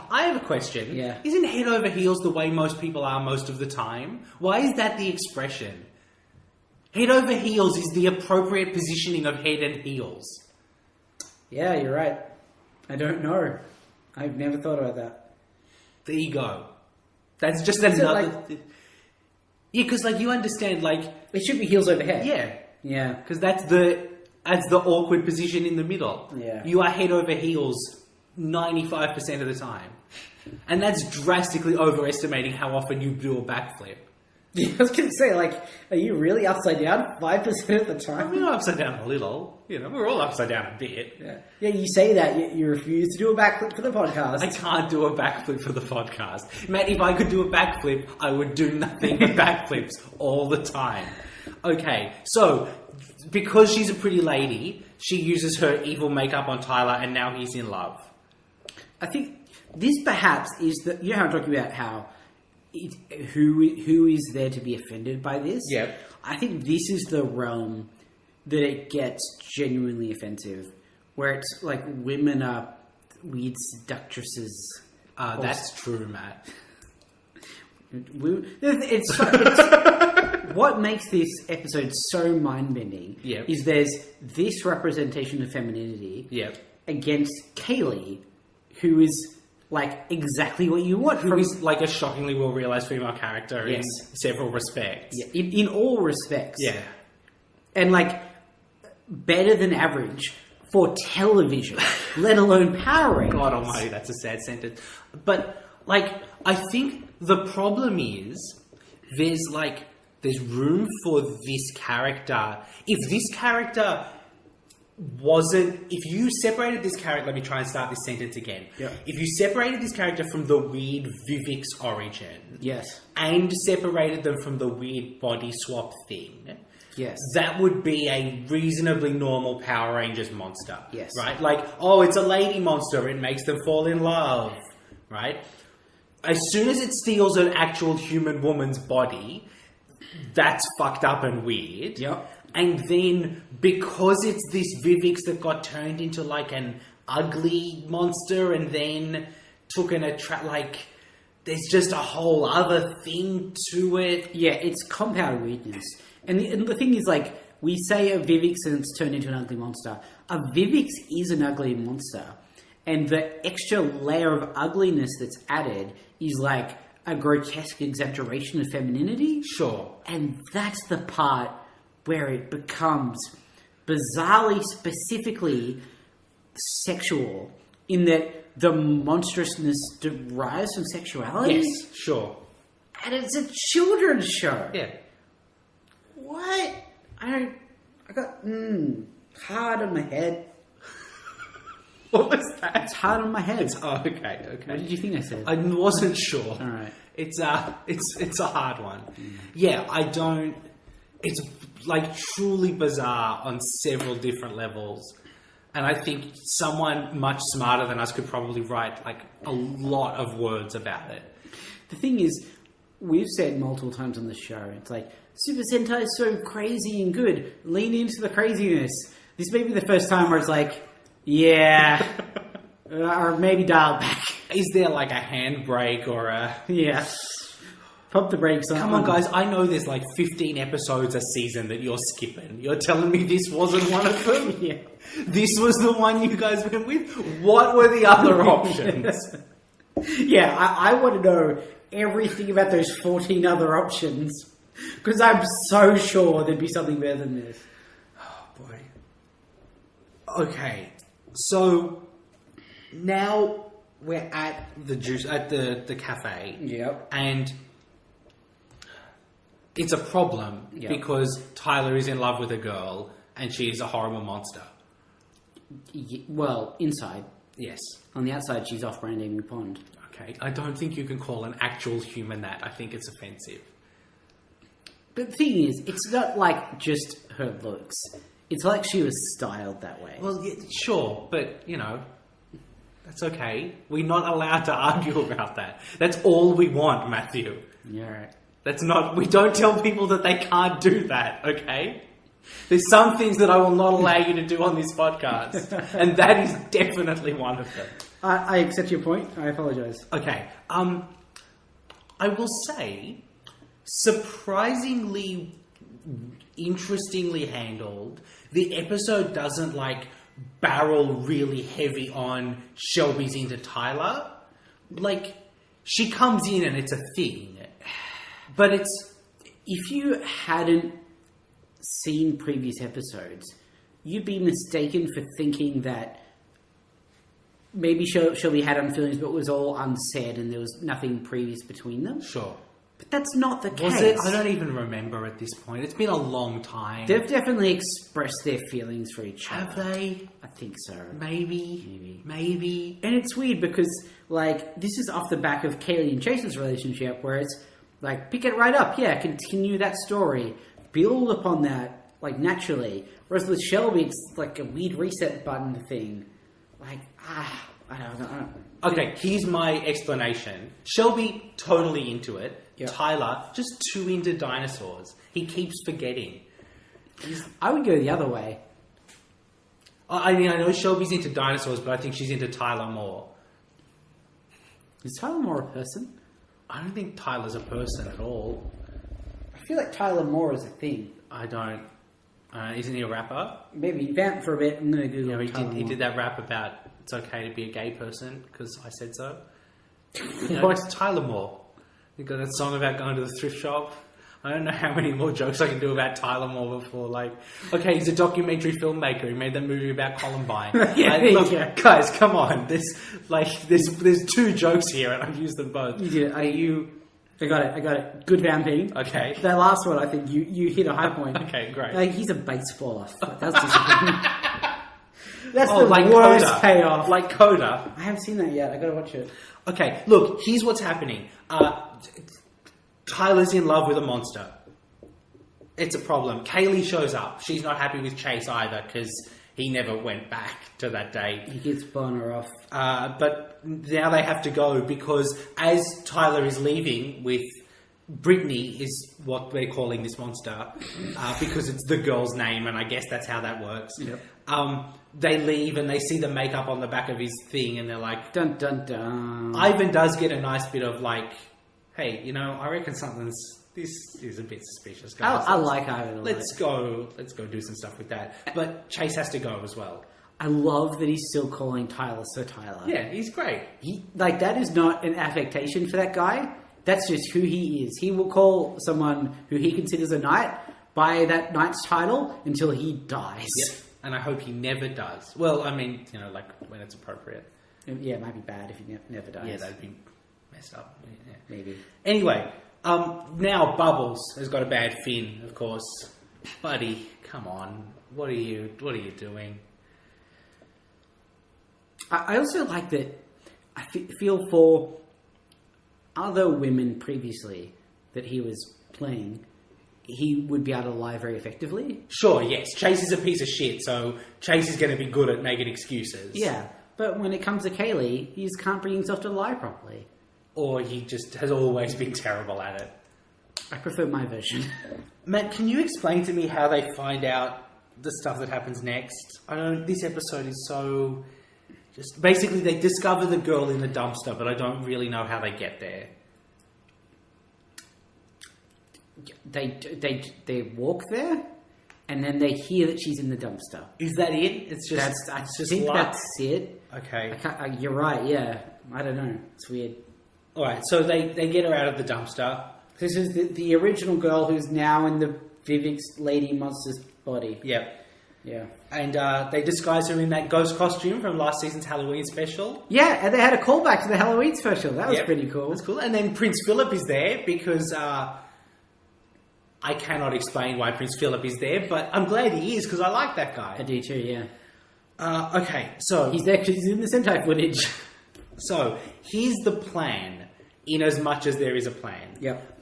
I have a question. Yeah. Isn't head over heels the way most people are most of the time? Why is that the expression? Head over heels is the appropriate positioning of head and heels. Yeah, you're right. I don't know. I've never thought about that. There you go. That's just another... Like, yeah, because like you understand, like... It should be heels over head. Yeah. Yeah. Because that's the awkward position in the middle. Yeah. You are head over heels 95% of the time. And that's drastically overestimating how often you do a backflip. Yeah, I was going to say, like, are you really upside down 5% of the time? I mean, upside down a little. You know, we're all upside down a bit. Yeah, yeah, you say that, you refuse to do a backflip for the podcast. I can't do a backflip for the podcast. Matt, if I could do a backflip, I would do nothing but backflips all the time. Okay, so, because she's a pretty lady, she uses her evil makeup on Tyler and now he's in love. I think this perhaps is the... You know how I'm talking about how... who is there to be offended by this? Yeah. I think this is the realm that it gets genuinely offensive, where it's like women are weird seductresses. That's true, Matt. What makes this episode so mind-bending is there's this representation of femininity against Kaylee, who is... like, exactly what you want. Who is, like, a shockingly well-realised female character in several respects. Yeah, in all respects. Yeah. And, like, better than average for television, let alone Power Rangers. God almighty, that's a sad sentence. But, like, I think the problem is there's room for this character. If this character... if you separated this character... Let me try and start this sentence again. Yeah. If you separated this character from the weird Vivek's origin... Yes. And separated them from the weird body swap thing... Yes. That would be a reasonably normal Power Rangers monster. Yes. Right? Like, oh, it's a lady monster. It makes them fall in love. Right? As soon as it steals an actual human woman's body... That's fucked up and weird. Yep. And then, because it's this Vivek's that got turned into, like, an ugly monster and then took there's just a whole other thing to it. Yeah, it's compound weirdness. And the thing is, like, we say a Vivek's and it's turned into an ugly monster. A Vivek's is an ugly monster. And the extra layer of ugliness that's added is, like, a grotesque exaggeration of femininity. Sure. And that's the part... where it becomes bizarrely, specifically sexual, in that the monstrousness derives from sexuality. Yes, sure. And it's a children's show. Yeah. What? I got hard on my head. What was that? It's hard on my head. Okay. What did you think I said? I wasn't sure. All right. It's a hard one. Yeah, I don't... It's, like, truly bizarre on several different levels. And I think someone much smarter than us could probably write like a lot of words about it. The thing is, we've said multiple times on the show, it's like, Super Sentai is so crazy and good. Lean into the craziness. This may be the first time where it's like, yeah, or maybe dial back. Is there like a handbrake or a... Yeah. Pump the brakes on. Come on, guys. I know there's like 15 episodes a season that you're skipping. You're telling me this wasn't one of them? Yeah. This was the one you guys went with? What were the other options? Yeah, I want to know everything about those 14 other options. Because I'm so sure there'd be something better than this. Oh, boy. Okay. So, now we're at the cafe. Yep. And it's a problem because Tyler is in love with a girl and she is a horrible monster. Well, inside. Yes. On the outside, she's off Brand New Pond. Okay. I don't think you can call an actual human that. I think it's offensive. But the thing is, it's not like just her looks. It's like she was styled that way. Well, yeah, sure, but, you know, that's okay. We're not allowed to argue about that. That's all we want, Matthew. Yeah, right. That's not... We don't tell people that they can't do that, okay? There's some things that I will not allow you to do on this podcast, and that is definitely one of them. I accept your point. I apologise. Okay. I will say, surprisingly interestingly handled. The episode doesn't like barrel really heavy on Shelby's into Tyler. Like, she comes in and it's a thing. But it's... If you hadn't seen previous episodes, you'd be mistaken for thinking that maybe Shelby had feelings, but it was all unsaid and there was nothing previous between them. Sure. But that's not the case. Was it? I don't even remember at this point. It's been a long time. They've definitely expressed their feelings for each other. Have they? I think so. Maybe. And it's weird because, like, this is off the back of Kaylee and Chase's relationship where it's, like, pick it right up. Yeah, continue that story. Build upon that, like, naturally. Whereas with Shelby, it's like a weird reset button thing. Like, I don't know. Okay, here's my explanation. Shelby, totally into it. Yep. Tyler, just too into dinosaurs. He keeps forgetting. I would go the other way. I mean, I know Shelby's into dinosaurs, but I think she's into Tyler more. Is Tyler Moore a person? I don't think Tyler's a person at all. I feel like Tyler Moore is a thing. I don't. Isn't he a rapper? Maybe. Vamp for a bit. I'm going to Google he did that rap about it's okay to be a gay person because I said so. It's Tyler Moore. You got that song about going to the thrift shop. I don't know how many more jokes I can do about Tyler Moore before, like, okay, he's a documentary filmmaker. He made that movie about Columbine. Look, guys, come on. There's two jokes here, and I've used them both. You did it. I got it. Good vamping. Okay. That last one, I think you hit a high point. Okay, great. Like, he's a baseballer. That's disappointing. That's the worst Coda. payoff. Like Coda. I haven't seen that yet. I gotta watch it. Okay, look, here's what's happening. Tyler's in love with a monster. It's a problem. Kaylee shows up. She's not happy with Chase either because he never went back to that date. He gets Bonner off. But now they have to go because as Tyler is leaving with Brittany is what we're calling this monster because it's the girl's name and I guess that's how that works. Yep. They leave and they see the makeup on the back of his thing and they're like... Dun, dun, dun. Ivan does get a nice bit of like, hey, you know, I reckon this is a bit suspicious, guys. I like Ivan a lot. Let's go do some stuff with that. But Chase has to go as well. I love that he's still calling Tyler Sir Tyler. Yeah, he's great. That is not an affectation for that guy. That's just who he is. He will call someone who he considers a knight by that knight's title until he dies. Yep. And I hope he never does. Well, I mean, you know, like when it's appropriate. Yeah, it might be bad if he never dies. Yeah, that'd be messed up. Yeah. Maybe. Anyway, now Bubbles has got a bad fin, of course. Buddy, come on. What are you doing? I also like that I feel for other women previously that he was playing, he would be able to lie very effectively. Sure, yes. Chase is a piece of shit, so Chase is going to be good at making excuses. Yeah, but when it comes to Kaylee, he just can't bring himself to lie properly. Or he just has always been terrible at it. I prefer my version. Matt, can you explain to me how they find out the stuff that happens next? I don't. This episode is so... Just basically, they discover the girl in the dumpster, but I don't really know how they get there. They walk there, and then they hear that she's in the dumpster. Is that it? It's just... I think that's it. Okay. You're right, yeah. I don't know. It's weird. Alright, so they get her out of the dumpster. This is the original girl who's now in the Vivek's Lady Monster's body. Yep. Yeah. And they disguise her in that ghost costume from last season's Halloween special. Yeah, and they had a callback to the Halloween special. That was pretty cool. That's cool. And then Prince Philip is there because I cannot explain why Prince Philip is there, but I'm glad he is because I like that guy. I do too, yeah. Okay, so... He's there because he's in the Sentai footage. So, here's the plan, in as much as there is a plan. Yep.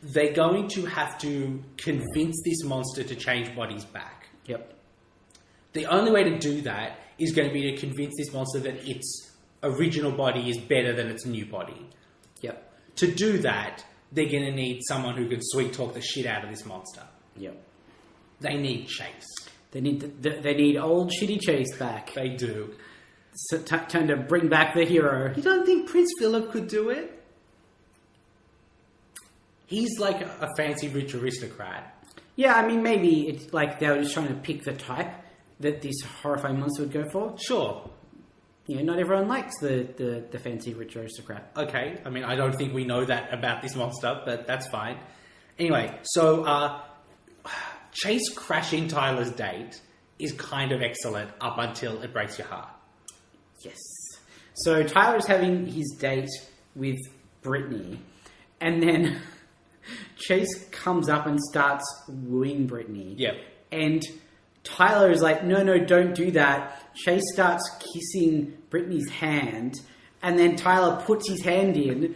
They're going to have to convince this monster to change bodies back. Yep. The only way to do that is going to be to convince this monster that its original body is better than its new body. Yep. To do that, they're going to need someone who can sweet talk the shit out of this monster. Yep. They need Chase. They need old shitty Chase back. They do. So time to bring back the hero. You don't think Prince Philip could do it? He's like a fancy rich aristocrat. Yeah, I mean, maybe it's like they were just trying to pick the type that this horrifying monster would go for. Sure. You know, not everyone likes the fancy rich aristocrat. Okay, I mean, I don't think we know that about this monster, but that's fine. Anyway, so Chase crashing Tyler's date is kind of excellent up until it breaks your heart. Yes. So Tyler's having his date with Brittany, and then Chase comes up and starts wooing Brittany. Yep. And Tyler is like, no, don't do that. Chase starts kissing Brittany's hand, and then Tyler puts his hand in.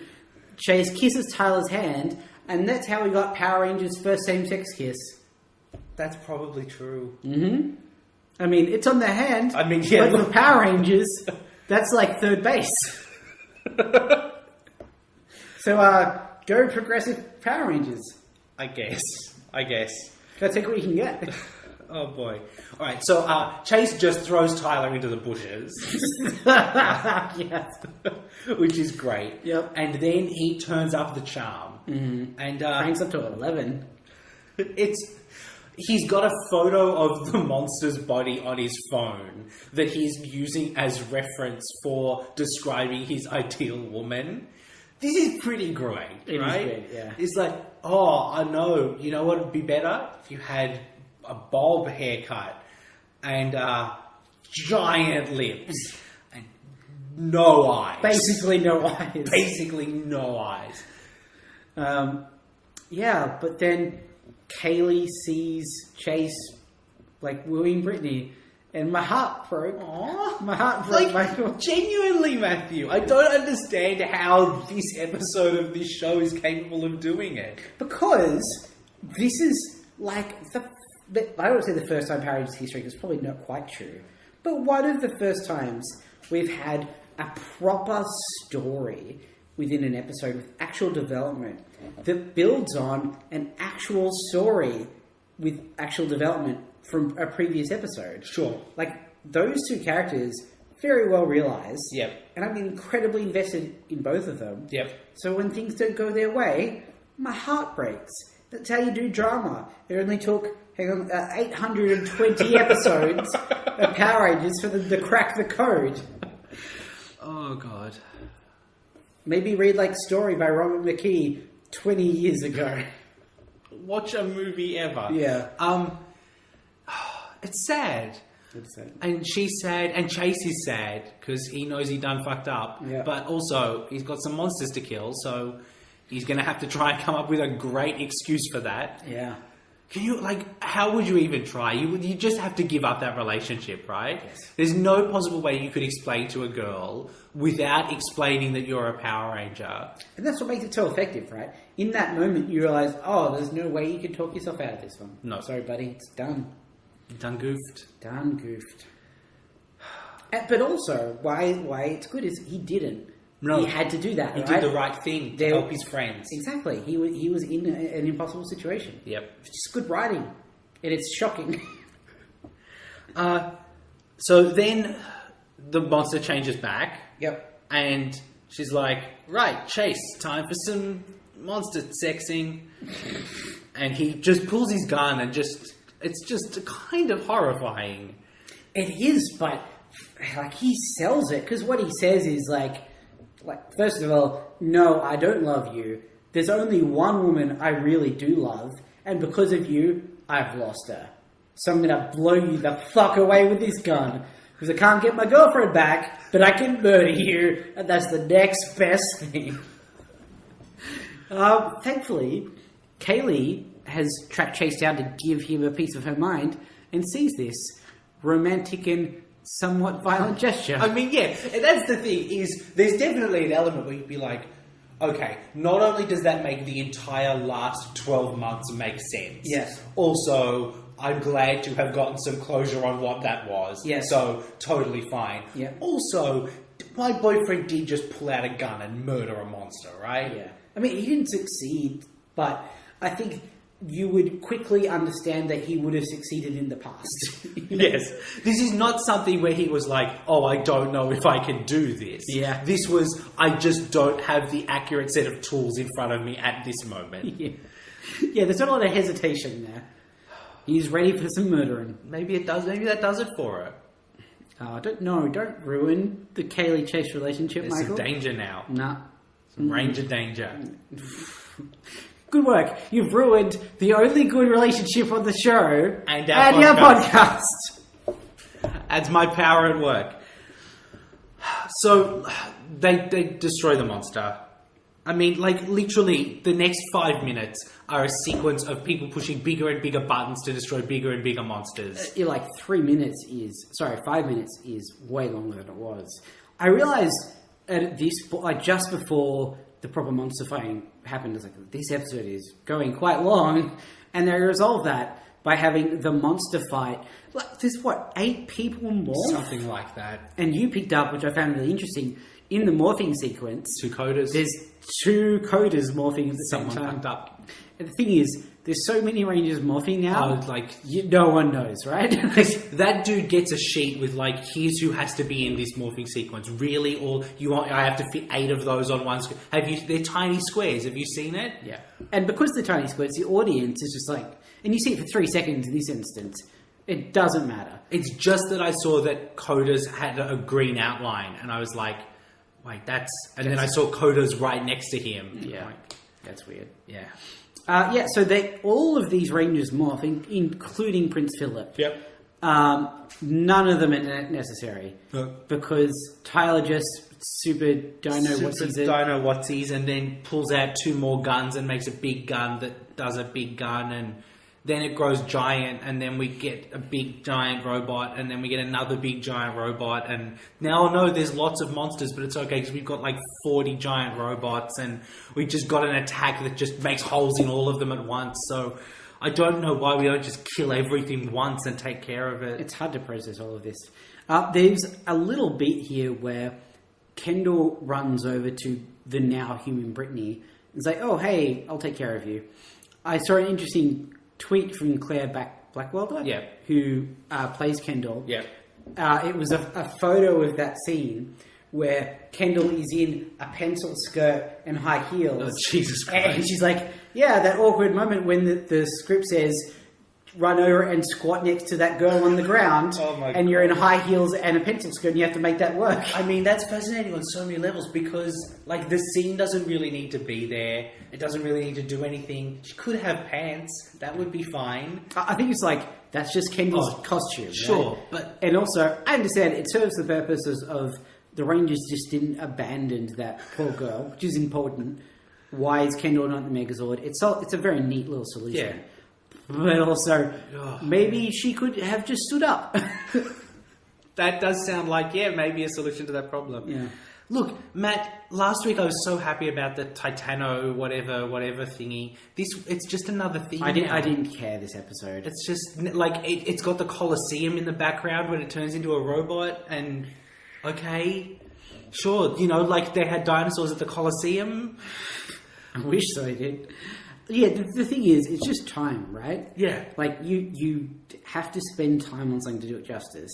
Chase kisses Tyler's hand, and that's how we got Power Rangers' first same-sex kiss. That's probably true. Mm-hmm. I mean, it's on the hand. I mean, yeah. But for Power Rangers, that's like third base. So, go progressive Power Rangers. I guess. Gotta take what you can get. Oh boy. Alright, so Chase just throws Tyler into the bushes. Yes. Which is great. Yep. And then he turns up the charm. Mm-hmm. And cranks up to 11. He's got a photo of the monster's body on his phone that he's using as reference for describing his ideal woman. This is pretty great, right? It is great, yeah. It's like, oh, I know. You know what would be better? If you had a bob haircut and giant lips and no eyes. Basically no eyes. Yeah, but then Kaylee sees Chase like wooing Brittany, and my heart broke. Aww. My heart broke. Like, genuinely, Matthew, I don't understand how this episode of this show is capable of doing it. Because this is like I don't say the first time Power Rangers history, because it's probably not quite true, but one of the first times we've had a proper story within an episode with actual development that builds on an actual story with actual development from a previous episode. Sure. Like, those two characters, very well realised. Yep. And I'm incredibly invested in both of them. Yep. So when things don't go their way, my heart breaks. That's how you do drama. It only took 820 episodes of Power Rangers for them to crack the code. Oh, God. Maybe read, like, Story by Robert McKee 20 years ago. Watch a movie ever. Yeah. It's sad. It's sad. And she's sad, and Chase is sad, because he knows he done fucked up. Yeah. But also, he's got some monsters to kill, so he's going to have to try and come up with a great excuse for that. Yeah. how would you even try? You just have to give up that relationship, right? Yes. There's no possible way you could explain to a girl without explaining that you're a Power Ranger. And that's what makes it so effective, right? In that moment, you realise, there's no way you can talk yourself out of this one. No. Sorry, buddy, it's done. Done goofed. Done goofed. But also, why it's good is he didn't. No. He had to do that, He right? did the right thing to help his friends. Exactly. He was in an impossible situation. Yep. It's just good writing. And it's shocking. So then the monster changes back. Yep. And she's like, right, Chase, time for some monster sexing. And he just pulls his gun and it's just kind of horrifying. It is, but he sells it. Because what he says is like, first of all, no, I don't love you. There's only one woman I really do love. And because of you, I've lost her. So I'm going to blow you the fuck away with this gun. Because I can't get my girlfriend back, but I can murder you. And that's the next best thing. Thankfully, Kaylee has tracked Chase down to give him a piece of her mind and sees this romantic and somewhat violent gesture. I mean, yeah, that's the thing, is there's definitely an element where you'd be like, okay, not only does that make the entire last 12 months make sense, yes. Also, I'm glad to have gotten some closure on what that was. Yes. So, totally fine. Yeah. Also, my boyfriend did just pull out a gun and murder a monster, right? Yeah. I mean, he didn't succeed, but I think you would quickly understand that he would have succeeded in the past. Yes. This is not something where he was like, oh, I don't know if I can do this. Yeah. This was, I just don't have the accurate set of tools in front of me at this moment. Yeah. Yeah, there's not a lot of hesitation there. He's ready for some murdering. Maybe it does. Maybe that does it for her. Don't ruin the Kaylee Chase relationship, There's Michael. some danger now. Nah. Some ranger danger. Good work. You've ruined the only good relationship on the show and your podcast. That's my power at work. So they destroy the monster. I mean, literally, the next 5 minutes are a sequence of people pushing bigger and bigger buttons to destroy bigger and bigger monsters. 5 minutes is way longer than it was. I realised at this, just before the proper monster fighting happened, I was like, this episode is going quite long, and they resolved that by having the monster fight. There's 8 people more? Something like that. And you picked up, which I found really interesting, in the morphing sequence, 2 coders. There's 2 coders morphing at the same time. Fucked up. And the thing is, there's so many Rangers morphing now. No one knows, right? That dude gets a sheet with here's who has to be in this morphing sequence. Really, I have to fit 8 of those on one screen. They're tiny squares. Have you seen it? Yeah. And because they're tiny squares, the audience is just and you see it for 3 seconds in this instance. It doesn't matter. It's just that I saw that coders had a green outline, and I was like, wait, then I saw coders right next to him. Yeah. That's weird. Yeah. So all of these Rangers morph, including Prince Philip. Yep. None of them are necessary. Because Tyler just super Dino Whatsies and then pulls out 2 more guns and makes a big gun that does a big gun, and then it grows giant, and then we get a big giant robot, and then we get another big giant robot, and now I know there's lots of monsters, but it's okay because we've got 40 giant robots, and we just got an attack that just makes holes in all of them at once. So I don't know why we don't just kill everything once and take care of it. It's hard to process all of this. There's a little bit here where Kendall runs over to the now human Brittany and is like, oh, hey, I'll take care of you. I saw an interesting tweet from Claire Blackwelder, who plays Kendall. Yeah. It was a photo of that scene where Kendall is in a pencil skirt and high heels. Oh, Jesus Christ. And she's like, that awkward moment when the script says, run over and squat next to that girl on the ground, and you're in high heels and a pencil skirt, and you have to make that work. I mean, that's fascinating on so many levels because, the scene doesn't really need to be there. It doesn't really need to do anything. She could have pants. That would be fine. I think it's that's just Kendall's costume. Sure, right? And also, I understand it serves the purposes of the Rangers just didn't abandon that poor girl, which is important. Why is Kendall not the Megazord? It's a very neat little solution. Yeah. But also, maybe she could have just stood up. That does sound like, maybe a solution to that problem. Yeah. Look, Matt, last week I was so happy about the Titano whatever thingy. It's just another thing. I didn't care this episode. It's just like it's got the Colosseum in the background when it turns into a robot, and okay, sure, like they had dinosaurs at the Colosseum. I wish they did. Yeah, the thing is, it's just time, right? Yeah. Like, you have to spend time on something to do it justice.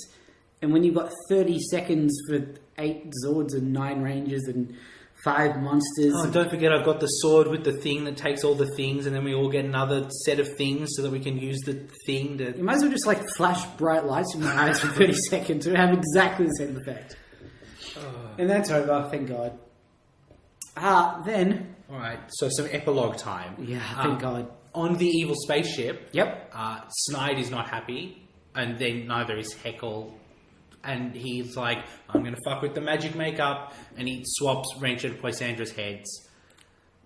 And when you've got 30 seconds for 8 Zords and 9 Rangers and 5 monsters... Oh, don't forget I've got the sword with the thing that takes all the things, and then we all get another set of things so that we can use the thing to... You might as well just, flash bright lights in my eyes for 30 seconds to have exactly the same effect. And that's over, thank God. Then... Alright, so some epilogue time. Yeah, thank God. On the evil spaceship... Yep. Snide is not happy, and then neither is Heckle. And he's like, I'm going to fuck with the magic makeup, and he swaps Wrench and Poisandra's heads.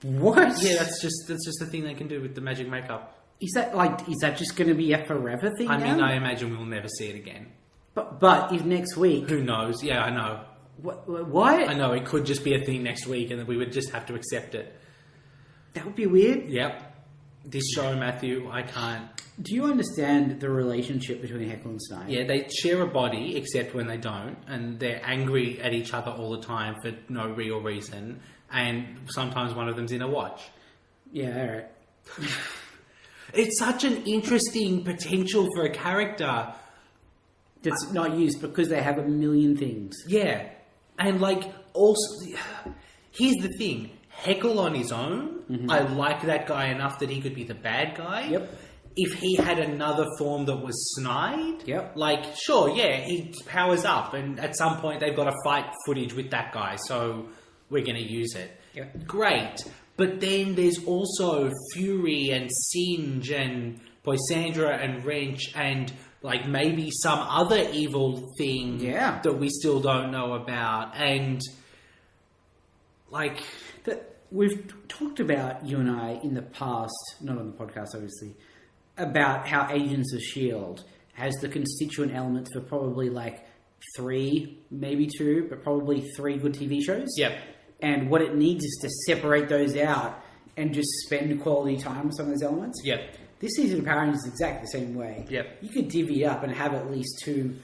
What? Yeah, that's just the thing they can do with the magic makeup. Is that just going to be a forever thing I now? mean, I imagine we'll never see it again. But if next week... Who knows? Yeah, I know. What? I know, it could just be a thing next week, and then we would just have to accept it. That would be weird. Yep. This show, Matthew, I can't... Do you understand the relationship between Heckle and Snide? Yeah, they share a body, except when they don't, and they're angry at each other all the time for no real reason, and sometimes one of them's in a watch. Yeah, alright. It's such an interesting potential for a character that's not used because they have a million things. Yeah. And also, here's the thing. Heckle on his own, I like that guy enough that he could be the bad guy. Yep. If he had another form that was Snide, yep. Sure, yeah, he powers up, and at some point they've got a fight footage with that guy, so we're going to use it. Yep. Great. But then there's also Fury and Singe and Poisandra and Wrench and maybe some other evil thing that we still don't know about. And we've talked about, you and I, in the past, not on the podcast obviously, about how Agents of S.H.I.E.L.D. has the constituent elements for probably 3, maybe 2, but probably 3 good TV shows. Yep. And what it needs is to separate those out and just spend quality time with some of those elements. Yep. This season of Power Rangers is exactly the same way. Yep. You could divvy up and have at least 2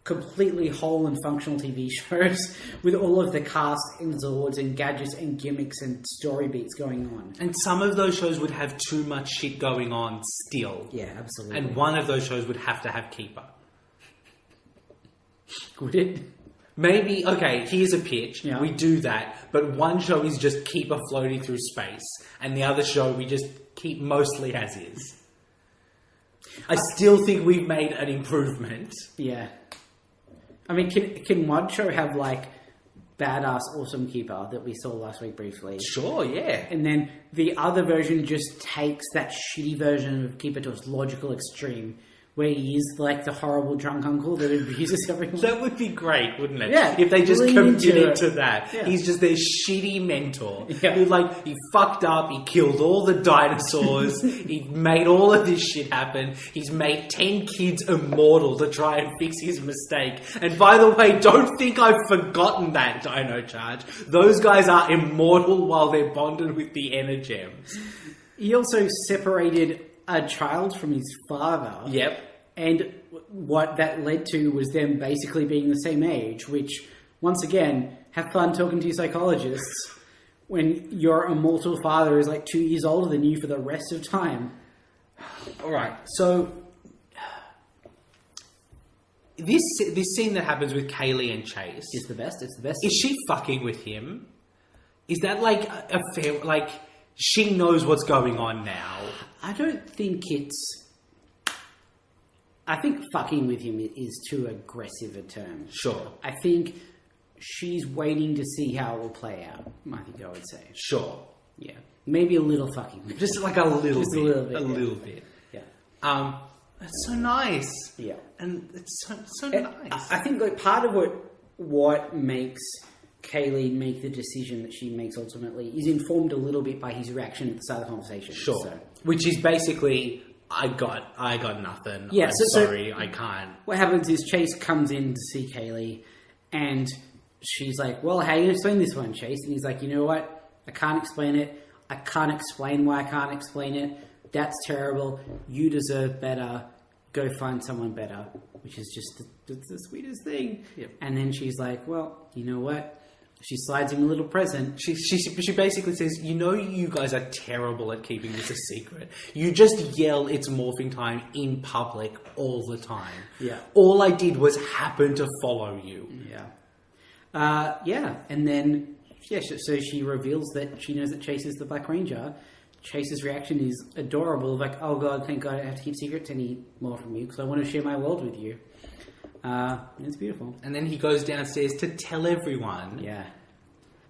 completely whole and functional TV shows with all of the cast and Zords and gadgets and gimmicks and story beats going on. And some of those shows would have too much shit going on still. Yeah, absolutely. And one of those shows would have to have Keeper. Would it? Maybe, okay, here's a pitch. Yeah. We do that, but one show is just Keeper floating through space, and the other show we just keep mostly as is. I still think we've made an improvement. Yeah. I mean, can one show have badass awesome Keeper that we saw last week briefly? Sure, yeah. And then the other version just takes that shitty version of Keeper to its logical extreme, where he is the horrible drunk uncle that abuses everyone. That would be great, wouldn't it? Yeah. If they just committed to that. Yeah. He's just their shitty mentor. Yeah. Who, he fucked up, he killed all the dinosaurs, he made all of this shit happen, he's made 10 kids immortal to try and fix his mistake. And by the way, don't think I've forgotten that Dino charge. Those guys are immortal while they're bonded with the Energems. He also separated a child from his father. Yep. And what that led to was them basically being the same age, which, once again, have fun talking to your psychologists when your immortal father is 2 years older than you for the rest of time. Alright, so this scene that happens with Kaylee and Chase... It's the best. Is she fucking with him? Is that a fair... she knows what's going on now. I don't think it's... I think fucking with him is too aggressive a term. Sure. I think she's waiting to see how it will play out, I think I would say. Sure. Yeah. Maybe a little fucking with him. Just a little bit. A little bit. A little bit. Yeah. It's so nice. Yeah. And it's so nice. I think part of what makes Kaylee make the decision that she makes ultimately is informed a little bit by his reaction at the start of the conversation. Sure. So. Which is basically... I got nothing. Yeah, I'm so sorry, I can't. What happens is Chase comes in to see Kaylee, and she's like, well, how are you going to explain this one, Chase? And he's like, you know what? I can't explain it. I can't explain why I can't explain it. That's terrible. You deserve better. Go find someone better. Which is just the sweetest thing. Yep. And then she's like, well, you know what? She slides him a little present. She basically says, you know, you guys are terrible at keeping this a secret. You just yell it's morphing time in public all the time. Yeah. All I did was happen to follow you. Yeah. And then, so she reveals that she knows that Chase is the Black Ranger. Chase's reaction is adorable, like, oh God, thank God I don't have to keep secrets anymore from you because I want to share my world with you. It's beautiful. And then he goes downstairs to tell everyone. Yeah.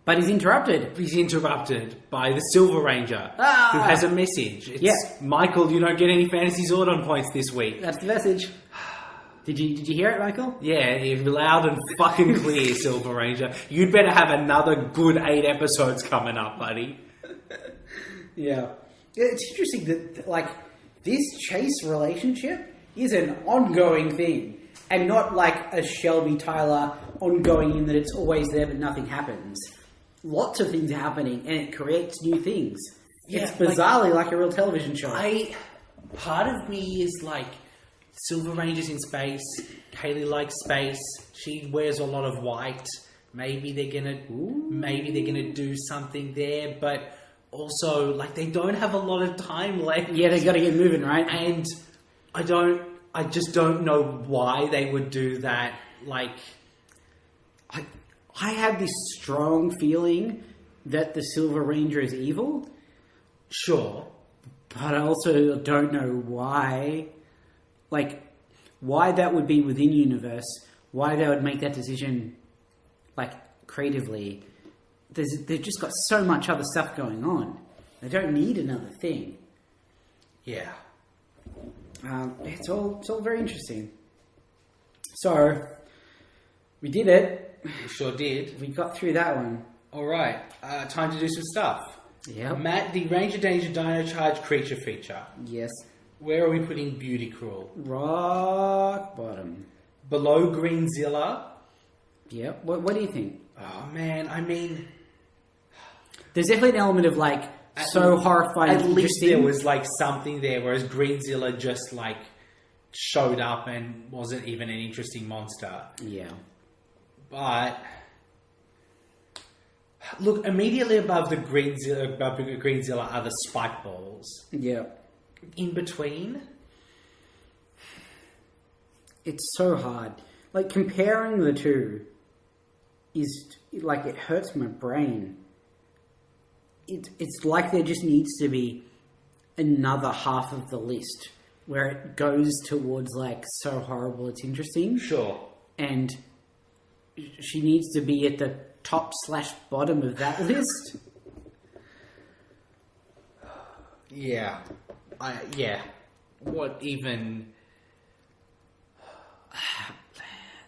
But he's interrupted. He's interrupted by the Silver Ranger, who has a message. It's, Michael, you don't get any Fantasy Zordon points this week. That's the message. Did you hear it, Michael? Yeah, loud and fucking clear, Silver Ranger. You'd better have another good 8 episodes coming up, buddy. Yeah. It's interesting that, like, this Chase relationship is an ongoing thing. And not like a Shelby Tyler ongoing in that it's always there but nothing happens. Lots of things are happening and it creates new things. Yeah, it's bizarrely like a real television show. Part of me is like, Silver Ranger's in space, Kaylee likes space, she wears a lot of white, maybe they're gonna do something there, but also, like, they don't have a lot of time left. Yeah, they've got to get moving, right? And I just don't know why they would do that. Like, I have this strong feeling that the Silver Ranger is evil. Sure. But I also don't know why. Like, why that would be within universe. Why they would make that decision, like, creatively. They've just got so much other stuff going on. They don't need another thing. Yeah. It's all very interesting. So, we did it. We sure did. We got through that one. Alright, time to do some stuff. Yeah. Matt, the Ranger Danger Dino Charge creature feature. Yes. Where are we putting Beauty Cruel? Rock bottom. Below Greenzilla. Yep. What do you think? Oh man, I mean, there's definitely an element of like horrifying. At least there was like something there, whereas Greenzilla just like showed up and wasn't even an interesting monster. Yeah. But look, immediately above the Greenzilla are the spike balls. Yeah. In between, it's so hard. Like, comparing the two is like, it hurts my brain. It's like there just needs to be another half of the list where it goes towards like so horrible it's interesting. Sure. And she needs to be at the top/bottom of that list. Yeah. Yeah. What even...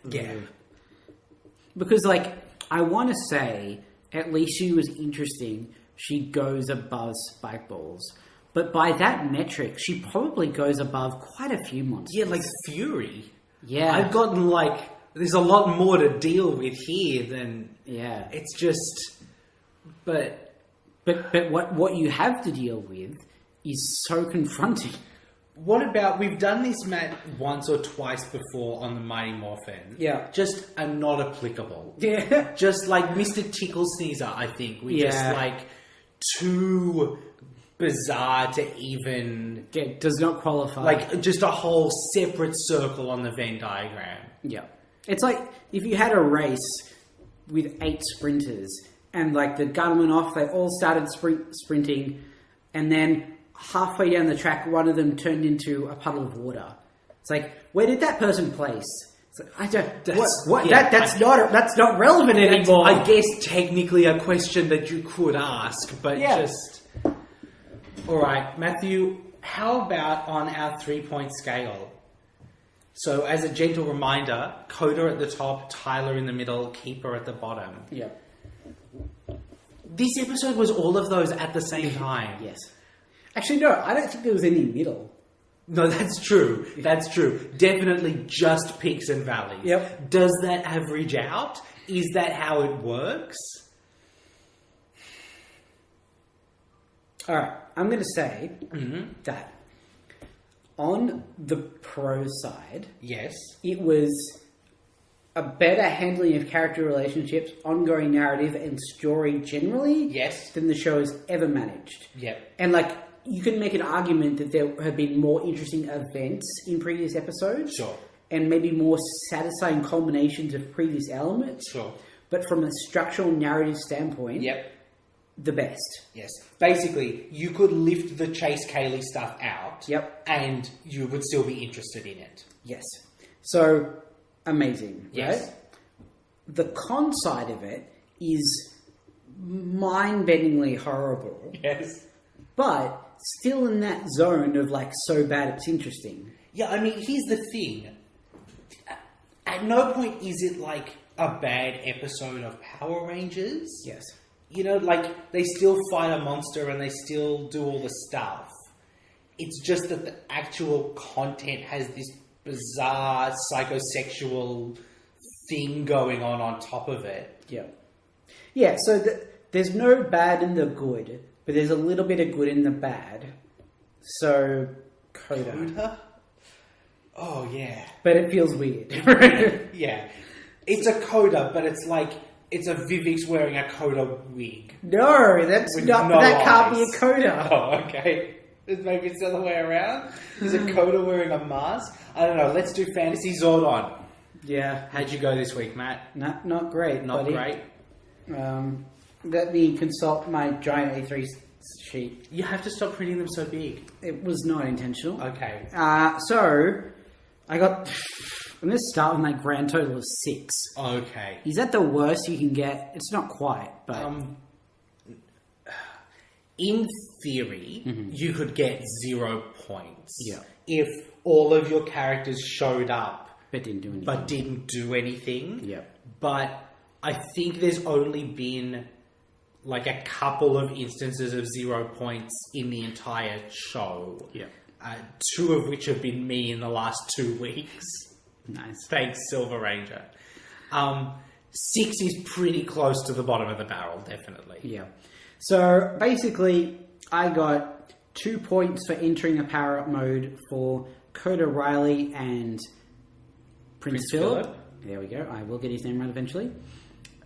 Yeah. Because, like, I want to say, at least she was interesting. She goes above Spikeballs. But by that metric, she probably goes above quite a few monsters. Yeah, like Fury. Yeah. I've gotten, like... There's a lot more to deal with here than... Yeah. It's just... But what you have to deal with is so confronting. What about... We've done this, Matt, once or twice before on the Mighty Morphin. Yeah. Just are not applicable. Yeah. Just like Mr. Tickle Sneezer, I think. We just, like, too bizarre to even... Yeah, does not qualify. Like, just a whole separate circle on the Venn diagram. Yeah. It's like if you had a race with 8 sprinters and, like, the gun went off, they all started sprinting, and then halfway down the track, one of them turned into a puddle of water. It's like, where did that person place? It's like, I don't... That's not relevant anymore. I guess technically a question that you could ask, but just... Alright, Matthew, how about on our 3-point scale? So, as a gentle reminder, Coda at the top, Tyler in the middle, Keeper at the bottom. Yeah. This episode was all of those at the same time. Yes. Actually, no, I don't think there was any middle. No, that's true. That's true. Definitely just peaks and valleys. Yep. Does that average out? Is that how it works? All right. I'm going to say that on the pro side, yes, it was a better handling of character relationships, ongoing narrative, and story generally yes, than the show has ever managed. Yep. And, like, you can make an argument that there have been more interesting events in previous episodes. Sure. And maybe more satisfying combinations of previous elements. Sure. But from a structural narrative standpoint, Yep. the best. Yes. Basically, you could lift the Chase Kaylee stuff out. Yep. And you would still be interested in it. Yes. So, amazing. Yes. Right? The con side of it is mind-bendingly horrible. Yes. But still in that zone of, like, so bad it's interesting. Yeah, I mean, here's the thing. At no point is it like a bad episode of Power Rangers. Yes. You know, like, they still fight a monster and they still do all the stuff. It's just that the actual content has this bizarre psychosexual thing going on top of it. Yeah. Yeah, so there's no bad in the good, but there's a little bit of good in the bad. So, Coda. Coda? Oh, yeah. But it feels weird. Yeah. It's a Coda, but it's like, it's a Vivix wearing a Coda wig. No, that's With not, no that can't be eyes. a Coda. Oh, okay. Maybe it's the other way around. Is a Coda wearing a mask? I don't know. Let's do Fantasy Zordon. Yeah. How'd you go this week, Matt? Not great, Not buddy. great. Let me consult my giant A3 sheet. You have to stop printing them so big. It was not intentional. Okay. So, I'm going to start with my grand total of 6. Okay. Is that the worst you can get? It's not quite, but... in theory, you could get 0 points. Yeah. If all of your characters showed up But didn't do anything. but didn't do anything. Yeah. But I think there's only been like a couple of instances of 0 points in the entire show. Yeah. 2 of which have been me in the last 2 weeks. Nice. Thanks, Silver Ranger. 6 is pretty close to the bottom of the barrel, definitely. Yeah. So, basically, I got 2 points for entering a power-up mode for Coda Riley and Prince Philip. There we go. I will get his name right eventually.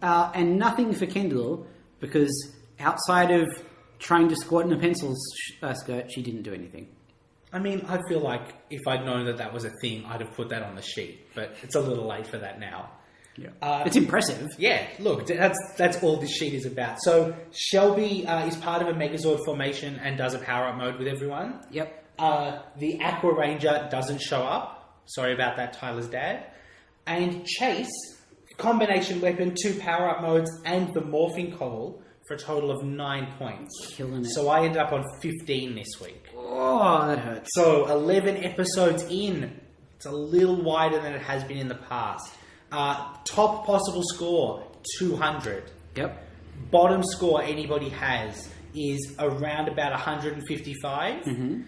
And nothing for Kendall, because outside of trying to squat in a pencil skirt, she didn't do anything. I mean, I feel like if I'd known that was a thing, I'd have put that on the sheet. But it's a little late for that now. Yeah. It's impressive. Yeah, look, that's all this sheet is about. So Shelby is part of a Megazord formation and does a power-up mode with everyone. Yep. The Aqua Ranger doesn't show up. Sorry about that, Tyler's dad. And Chase, combination weapon, 2 power-up modes, and the morphing coil for a total of 9 points. Killing it. So I ended up on 15 this week. Oh, that hurts. So 11 episodes in. It's a little wider than it has been in the past. Top possible score, 200. Yep. Bottom score anybody has is around about 155. Mm-hmm.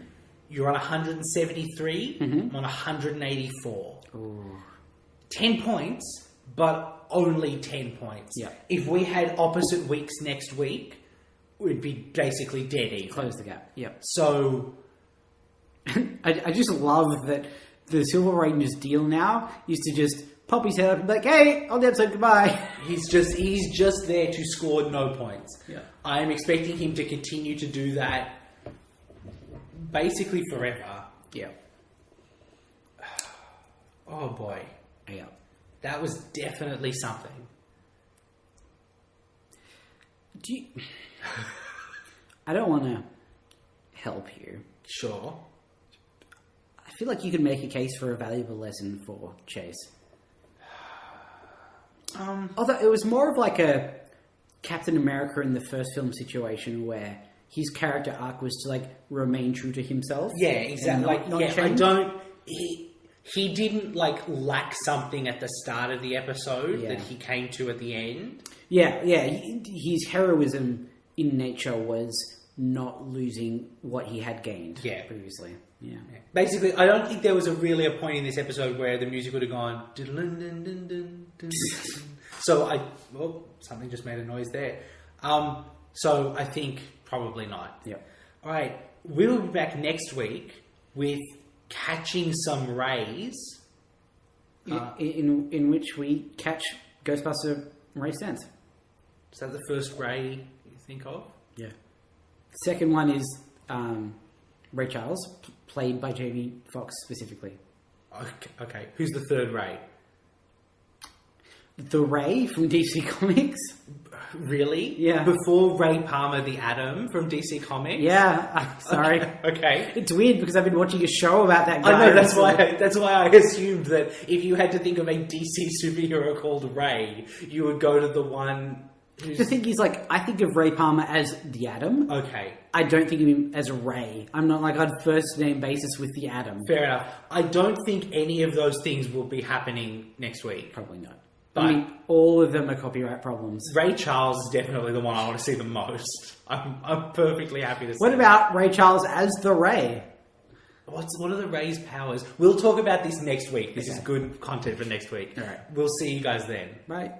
You're on 173. Mm-hmm. I'm on 184. Ooh. 10 points, but only 10 points. Yeah. If we had opposite weeks next week, we'd be basically dead even. Close the gap. Yep. So... I just love that the Silver Rangers deal now is to just pop his head up and be like, hey, on the episode, goodbye. He's just there to score no points. Yeah. I am expecting him to continue to do that basically forever. Yeah. Oh boy. Yeah. That was definitely something. I don't want to help you. Sure. I feel like you could make a case for a valuable lesson for Chase. Although it was more of like a Captain America in the first film situation where his character arc was to like remain true to himself. Yeah, exactly. Not change. I don't. He didn't like lack something at the start of the episode that he came to at the end. Yeah. His heroism in nature was not losing what he had gained previously. Yeah. Basically, I don't think there was really a point in this episode where the music would have gone. So something just made a noise there. So I think probably not. Yeah. All right, we'll be back next week with catching some rays. In which we catch Ghostbuster Ray Stantz. Is that the first Ray you think of? Yeah. Second one is Ray Charles, played by Jamie Foxx specifically. Okay. Who's the third Ray? The Ray from DC Comics. Really? Yeah. Before Ray Palmer, the Atom from DC Comics? Yeah. Sorry. Okay. It's weird because I've been watching a show about that guy. I know, that's why I assumed that if you had to think of a DC superhero called Ray, you would go to the one who's... The thing is, I think of Ray Palmer as the Atom. Okay. I don't think of him as Ray. I'm not on first name basis with the Atom. Fair enough. I don't think any of those things will be happening next week. Probably not. But I mean, all of them are copyright problems. Ray Charles is definitely the one I want to see the most. I'm perfectly happy to see. What about Ray Charles as the Ray? What are the Ray's powers? We'll talk about this next week. This is good content for next week. All right. We'll see you guys then. Bye.